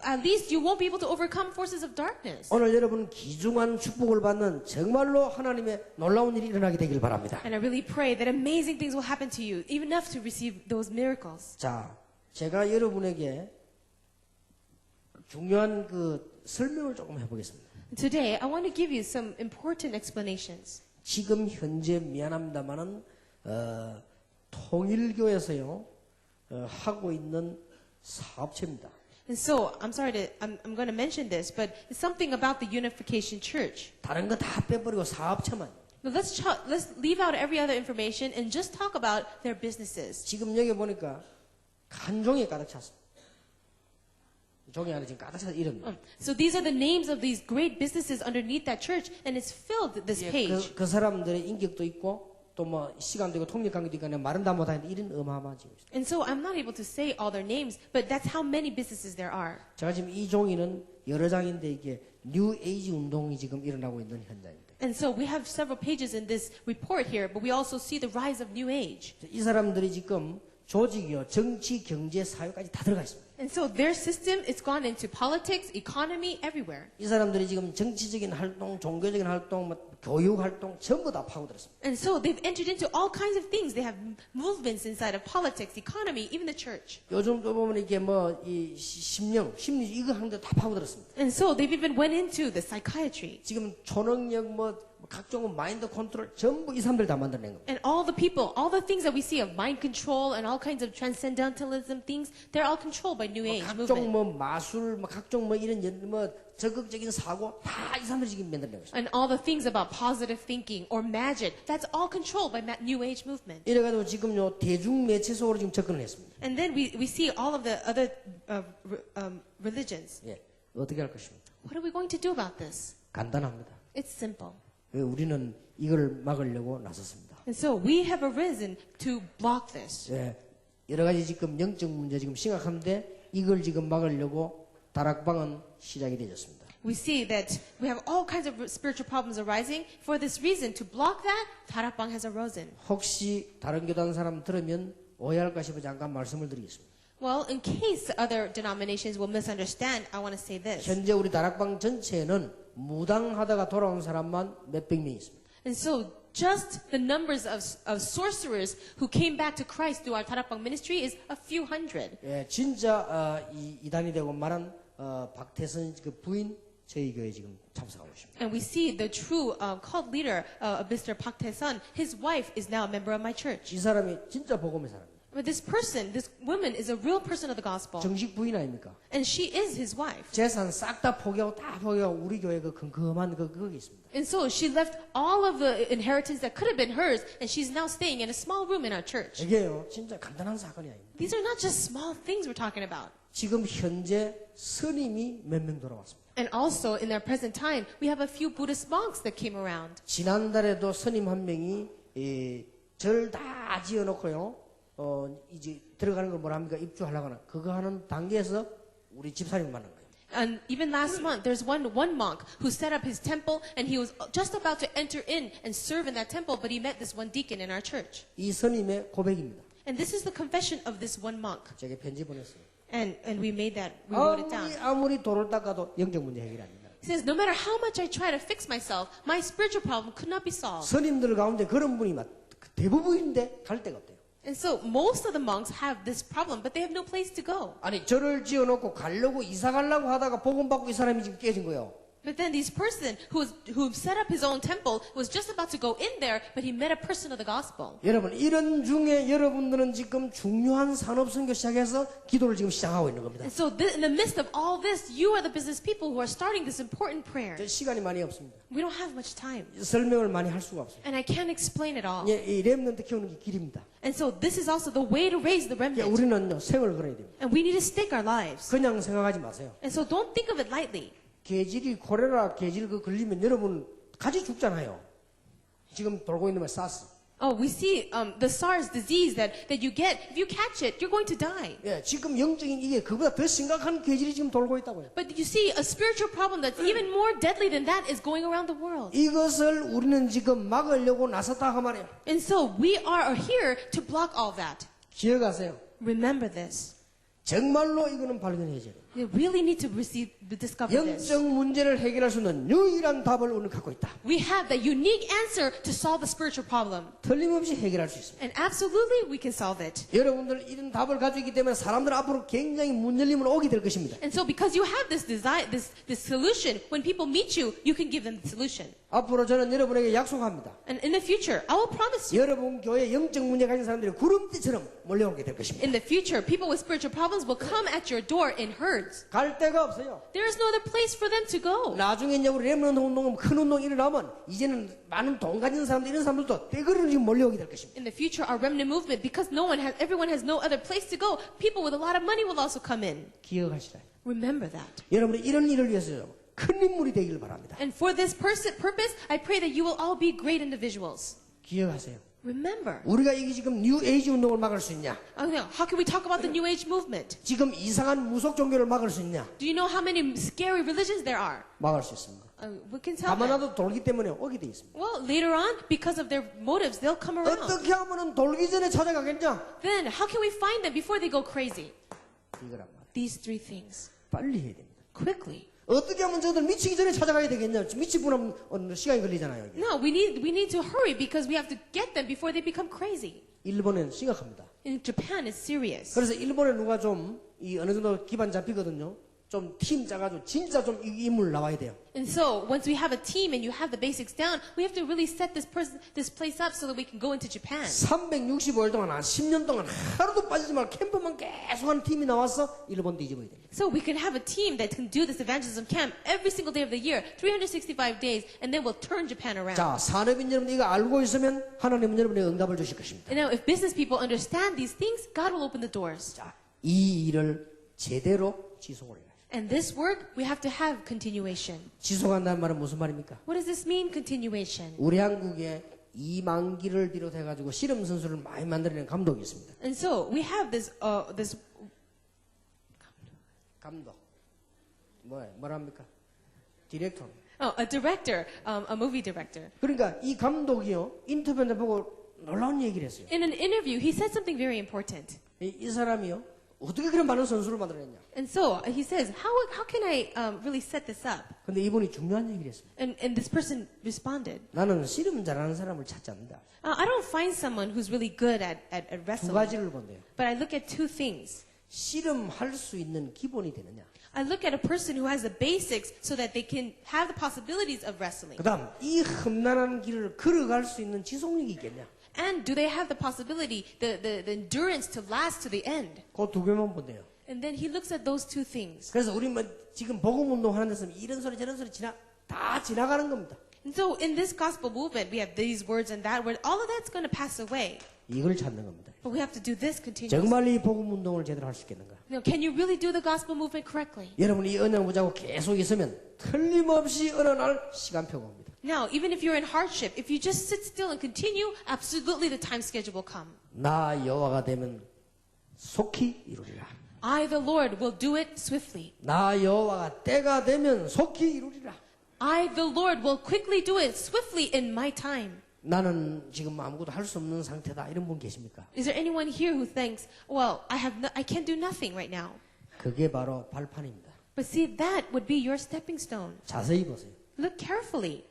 At least you won't be able to overcome forces of darkness. 오늘 여러분 귀중한 축복을 받는 정말로 하나님의 놀라운 일이 일어나게 되길 바랍니다. And I really pray that amazing things will happen to you, even enough to receive those miracles. 자, 제가 여러분에게 중요한 그 설명을 조금 해보겠습니다. Today, I want to give you some important explanations. 지금 현재 미안합니다만은 통일교에서요 하고 있는 사업체입니다. And so, I'm going to mention this, but it's something about the Unification Church. 다른 거 다 빼버리고 사업체만. But let's leave out every other information and just talk about their businesses. 지금 여기 보니까 한 종이 가득 찼습니다. 종이 안에 지금 가득 차서 이름입니다. So these are the names of these great businesses underneath that church, and it's filled this page. 그 사람들의 인격도 있고 또 뭐 시간도 있고 통역관계도 있고 말은 다 못하는데 이런 어마어마한 지금. And so I'm not able to say all their names, but that's how many businesses there are. 제가 지금 이 종이는 여러 장인데 이게 뉴 에이지 운동이 지금 일어나고 있는 현장입니다. And so we have several pages in this report here, but we also see the rise of New Age. 이 사람들이 지금 조직이요, 정치, 경제, 사회까지 다 들어가 있습니다. And so their system, it's gone into politics, economy, everywhere. 이 사람들이 지금 정치적인 활동, 종교적인 활동, 뭐 교육 활동 전부 다 파고들었습니다. And so they've entered into all kinds of things. They have movements inside of politics, economy, even the church. 요즘 또 보면 이게 뭐 이 심리 이거 하는데 다 파고들었습니다. And so they've even went into the psychiatry. 지금 초능력 뭐 각종 마인드 컨트롤 전부 이 사람들 다 만들어낸 겁니다. And all the people, all the things that we see of mind control and all kinds of transcendentalism things, they're all controlled by New Age 각종 movement. 뭐 마술, 뭐 각종 뭐 이런 뭐 적극적인 사고 다 이 사람들이 지금 만들어낸 것입니다. And all the things about positive thinking or magic, that's all controlled by NewAge movement. 이래가지고 지금요 대중 매체 속으로 지금 접근을 했습니다. And then we see all of the other religions. 예, 어떻게 할 것입니까? What are we going to do about this? 간단합니다. It's simple. 우리는 이걸 막으려고 나섰습니다. And so we have arisen to block this. 예, 여러 가지 지금 영적 문제 지금 심각한데 이걸 지금 막으려고 다락방은 시작이 되었습니다. We see that we have all kinds of spiritual problems arising. For this reason, to block that, 다락방 has arisen. 혹시 다른 교단 사람 들으면 오해할까 싶어 잠깐 말씀을 드리겠습니다. Well, in case other denominations will misunderstand, I want to say this. 현재 우리 다락방 전체에는 무당하다가 돌아온 사람만 몇백 명 있습니다. And so, just the numbers of sorcerers who came back to Christ through our 다락방 ministry is a few hundred. 예, 진짜 이단이 되고 말한 박태선 그 부인 저희 교회 지금 참석하고 있습니다. And we see the true cult leader of Mr. Park Tae-sun. His wife is now a member of my church. 이 사람이 진짜 복음의 사람입니다. But this person, this woman, is a real person of the gospel. 정식 부인 아닙니까? And she is his wife. 재산 싹 다 포기하고 우리 교회 그 근검한 거기 있습니다. And so she left all of the inheritance that could have been hers, and she's now staying in a small room in our church. 이게요, 진짜 간단한 사건이 아닙니다. These are not just small things we're talking about. 지금 현재 스님이 몇 명 돌아왔습니다. And also, in our present time, we have a few Buddhist monks that came around. 지난달에도 스님 한 명이 절 다 지어놓고요. 이제 들어가는 걸 뭐라 합니까? 입주하려고 하나. 그거 하는 단계에서 우리 집사님 만난 거예요. And even last month, there's one monk who set up his temple, and he was just about to enter in and serve in that temple, but he met this one deacon in our church. 이 스님의 고백입니다. And this is the confession of this one monk. 제게 편지 보냈어요. And we made that, we wrote it down. 아무리 돌을 닦아도 영적 문제 해결이 안 됩니다. He says, no matter how much I try to fix myself, my spiritual problem could not be solved. 스님들 가운데 그런 분이 대부분인데 갈 데가 없대요. And so most of the monks have this problem, but they have no place to go. 아니 절을 지어놓고 가려고 이사 가려고 하다가 복음 받고 이 사람이 지금 깨진 거예요. But then this person who set up his own temple was just about to go in there, but he met a person of the gospel. 여러분 이런 중에 여러분들은 지금 중요한 산업 선교 시작해서 기도를 지금 시작하고 있는 겁니다. And so in the midst of all this, you are the business people who are starting this important prayer. 시간이 많이 없습니다. We don't have much time. 설명을 많이 할 수가 없습니다. And I can't explain it all. 예, 이 렘넌트 키우는 게 길입니다. And so this is also the way to raise the 예, remnant. 우리는요 생을 걸어야 됩니다. And we need to stake our lives. 그냥 생각하지 마세요. And so don't think of it lightly. 계질이 콜레라 계질 그 걸리면 여러분 같이 죽잖아요. 지금 돌고 있는 말 사스. Oh, we see the SARS disease that you get. If you catch it, you're going to die. 예, 지금 영적인 이게 그보다 더 심각한 괴질이 지금 돌고 있다고요. But you see, a spiritual problem that's even more deadly than that is going around the world. 이것을 우리는 지금 막으려고 나섰다 그 말이에요. And so we are here to block all that. 기억하세요. Remember this. 정말로 이거는 발견해야 돼요. We really need to discover this. 영적 문제를 해결할 수 있는 유일한 답을 우리는 갖고 있다. We have the unique answer to solve the spiritual problem. 틀림없이 해결할 수 있습니다. And absolutely we can solve it. 여러분들 이런 답을 가지고 있기 때문에 사람들 앞으로 굉장히 문 열림을 오게 될 것입니다. And so because you have this desire, this solution, when people meet you, you can give them the solution. 앞으로 저는 여러분에게 약속합니다. And in the future, I will promise you, 여러분 교회 영적 문제 가진 사람들이 구름띠처럼 몰려오게 될 것입니다. in the future, people with spiritual problems will come at your door in herds. 갈 데가 없어요. There is no other place for them to go. 나중에 이제 우리 렘넌트 운동은 큰 운동이 일어나면 이제는 많은 돈 가진 사람들 이런 사람들도 떼거리로 지금 몰려오게 될 것입니다. In the future, our remnant movement, because everyone has no other place to go, people with a lot of money will also come in. 기억하시라. Remember that. 여러분이 이런 일을 위해서 큰 인물이 되기를 바랍니다. And for this purpose, I pray that you will all be great individuals. 기억하세요. Remember. 우리가 이게 지금 뉴 에이지 운동을 막을 수 있냐? How can we talk about the New Age movement? 지금 이상한 무속 종교를 막을 수 있냐? Do you know how many scary religions there are? 막을 수 있습니다. We can tell them. 가만하도 돌기 때문에 오게 돼 있습니다. Well, later on, because of their motives, they'll come around. 어떻게 하면은 돌기 전에 찾아가겠냐? Then, how can we find them before they go crazy? 이거란 말이에요. These three things. 빨리 해야 됩니다. Quickly. 어떻게 하면 저들 미치기 전에 찾아가야 되겠냐? 미치고 나면 시간이 걸리잖아요. 여기. No, we need to hurry because we have to get them before they become crazy. 일본은 심각합니다. In Japan, it's serious. 그래서 일본에 누가 좀 이 어느 정도 기반 잡히거든요. 좀 팀 짜가지고 진짜 좀 이 인물 나와야 돼요. And so, once we have a team and you have the basics down, we have to really set this place up so that we can go into Japan. 365일 동안 한 10년 동안 하루도 빠지지 말고 캠프만 계속하는 팀이 나와서 일본 뒤집어야 됩니다. So we can have a team that can do this evangelism camp every single day of the year, 365 days, and then we'll turn Japan around. 자, 산업인 여러분 이거 알고 있으면 하나님은 여러분에게 응답을 주실 것입니다. And now, if business people understand these things, God will open the doors. 자, 이 일을 제대로 지속을 해야 돼요. And this work, we have to have continuation. 지속한다는 말은 무슨 말입니까? What does this mean, continuation? 우리 한국에 이만기를 비롯해가지고 씨름 선수를 많이 만들어낸 감독이 있습니다. And so we have this 감독. 뭐랍니까? 디렉터. a director, a movie director. 그러니까 이 감독이요 인터뷰에 보고 놀라운 얘기를 했어요. In an interview, he said something very important. 이 사람이요 어떻게 그런 많은 선수를 만들어냈냐? And so he says, how can I really set this up? 근데 이분이 중요한 얘기를 했습니다. And this person responded, 나는 씨름 잘하는 사람을 찾지 않는다. I don't find someone who's really good at 두 wrestling, 가지를 본대요. but I look at two things. 씨름할 수 있는 기본이 되느냐? I look at a person who has the basics so that they can have the possibilities of wrestling. 그다음 이 험난한 길을 걸어갈 수 있는 지속력이 있겠냐? And do they have the possibility, the endurance to last to the end? 그 두 개만 본대요. And then he looks at those two things. 그래서 우리 뭐 지금 복음 운동하는 데서 이런 소리 저런 소리 다 지나가는 겁니다. And so in this gospel movement, we have these words and that word. All of that's going to pass away. 이걸 찾는 겁니다. But we have to do this continuously. 정말 이 복음 운동을 제대로 할 수 있겠는가? Can you really do the gospel movement correctly? 여러분이 이 언약 붙잡고 계속 있으면 틀림없이 어느 날 시간표가 옵니다. Now, even if you're in hardship, if you just sit still and continue, absolutely the time schedule will come. 나 여호와가 되면 속히 이루리라. I, the Lord, will do it swiftly. 나 여호와가 때가 되면 속히 이루리라. I, the Lord, will quickly do it swiftly in my time. 나는 지금 아무것도 할 수 없는 상태다. 이런 분 계십니까? Is there anyone here who thinks, well, I can't do nothing right now? 그게 바로 발판입니다. But see, that would be your stepping stone. 자세히 보세요. Look carefully.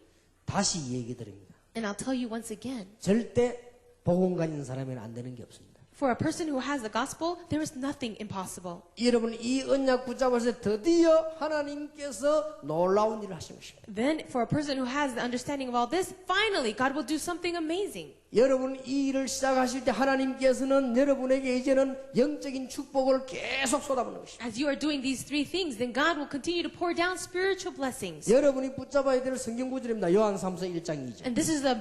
다시 얘기 드립니다. And I'll tell you once again. 절대 복음 가진 사람에는 안 되는 게 없습니다. For a person who has the gospel, there is nothing impossible. 여러분 이 언약 붙잡아서 드디어 하나님께서 놀라운 일을 하신 것입니다. Then, for a person who has the understanding of all this, finally, God will do something amazing. 여러분 이 일을 시작하실 때 하나님께서는 여러분에게 이제는 영적인 축복을 계속 쏟아붓는 것입니다. As you are doing these three things, then God will continue to pour down spiritual blessings. 여러분이 붙잡아야 될 성경 구절입니다. 요한 3서 1장 2절. And this is a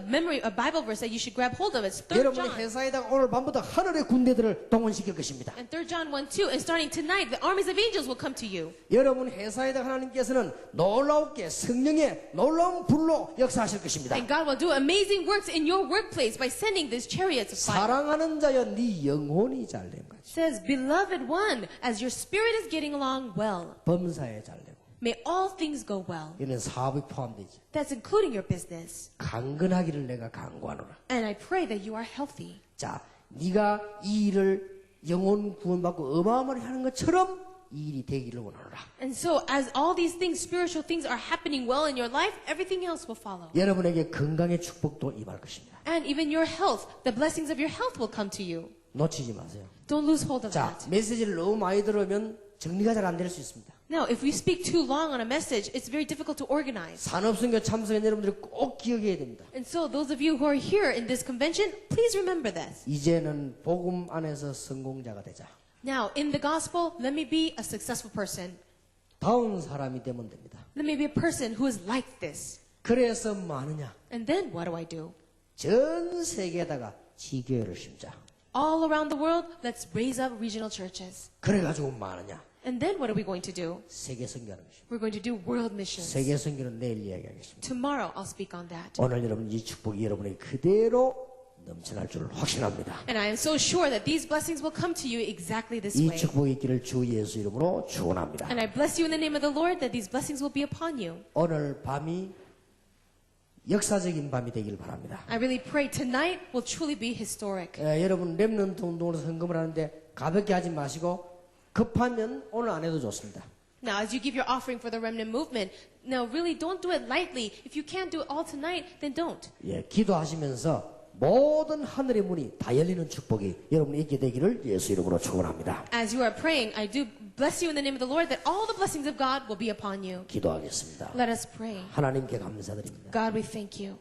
Bible verse that you should grab hold of. It's 3 여러분의 John. 회사에다가 오늘 밤부터 하늘의 군대들을 동원시킬 것입니다. And 3 John 1:2. And starting tonight, the armies of angels will come to you. 여러분 회사에다가 하나님께서는 놀랍게 성령의 놀라운 불로 역사하실 것입니다. And God will do amazing works in your workplace by sending these chariots of fire. 사랑하는 자여 네 영혼이 잘된 거지. Says, beloved one, as your spirit is getting along well, 범사에 잘되고. may all things go well. 이는 사업이 포함되지. That's including your business. 강건하기를 내가 강구하노라. And I pray that you are healthy. 자, 네가 이 일을 영혼 구원받고 어마어마하게 하는 것처럼 이 일이 되기를 원하노라. And so, as all these things, spiritual things are happening well in your life, everything else will follow. 여러분에게 건강의 축복도 임할 것입니다. And even your health, the blessings of your health will come to you. 놓치지 마세요. Don't lose hold of 자, that. 메시지를 너무 많이 들으면 정리가 잘 안 될 수 있습니다. Now, if we speak too long on a message, it's very difficult to organize. 산업선교 참석한 여러분들이 꼭 기억해야 됩니다. And so, those of you who are here in this convention, please remember this. 이제는 복음 안에서 성공자가 되자. Now, in the gospel, let me be a successful person. 다운 사람이 되면 됩니다. Let me be a person who is like this. 그래서 뭐 하느냐? And then, what do I do? 전 세계에다가 지교회를 심자. All around the world, let's raise up regional churches. 그래가지고 뭐 하느냐? And then, what are we going to do? 세계 선교하는 것입니다. We're going to do world missions. 세계 선교는 내일 이야기하겠습니다. Tomorrow, I'll speak on that. 오늘 여러분 이 축복이 여러분에게 그대로 넘쳐날 줄 확신합니다. And I am so sure that these blessings will come to you exactly this 이 way. 축복이 있기를 주 예수 이름으로 축원합니다. And I bless you in the name of the Lord that these blessings will be upon you. 오늘 밤이 역사적인 밤이 되길 바랍니다. I really pray tonight will truly be historic. 여러분 렘넌트 운동으로 헌금을 하는데 가볍게 하지 마시고 급하면 오늘 안 해도 좋습니다. Now, as you give your offering for the remnant movement, now really don't do it lightly. If you can't do it all tonight, then don't. 예, 기도하시면서 모든 하늘의 문이 다 열리는 축복이 여러분이 있게 되기를 예수 이름으로 축원합니다. As you are praying, I do bless you in the name of the Lord that all the blessings of God will be upon you. 기도하겠습니다. Let us pray. 하나님께 감사드립니다. God, we thank you.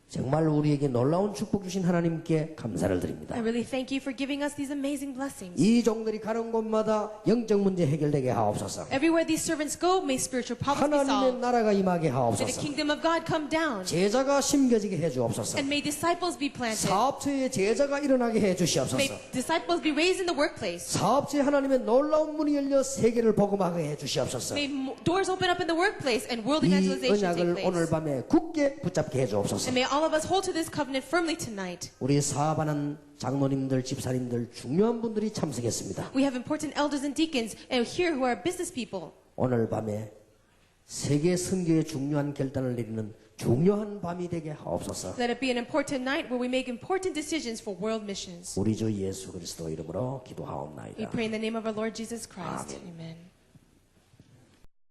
정말 우리에게 놀라운 축복 주신 하나님께 감사를 드립니다. I really thank you for giving us these amazing blessings. 이 종들이 가는 곳마다 영적 문제 해결되게 하옵소서. Everywhere these servants go, may spiritual problems be 하나님의 solved. 나라가 임하게 May the 하옵소서. kingdom of God come down. 제자가 심겨지게 해 주옵소서. And may disciples be planted. 사업처에 제자가 일어나게 해 주시옵소서. May disciples be raised in the workplace. 사업처에 하나님의 놀라운 문이 열려 세계를 복음하게 해 주시옵소서. May doors open up in the workplace and world 이 evangelization take 언약을 오늘 place. 밤에 굳게 붙잡게 해 주옵소서. And may all of us hold to this covenant firmly tonight. 우리 사업하는 장로님들, 집사님들 중요한 분들이 참석했습니다. We have important elders and deacons here who are business people. 오늘 밤에 세계 선교의 중요한 결단을 내리는 중요한 밤이 되게 하옵소서. Let it be an important night where we make important decisions for world missions. 우리 주 예수 그리스도 이름으로 We 기도하옵나이다. pray in the name of our Lord Jesus Christ. Amen. Amen.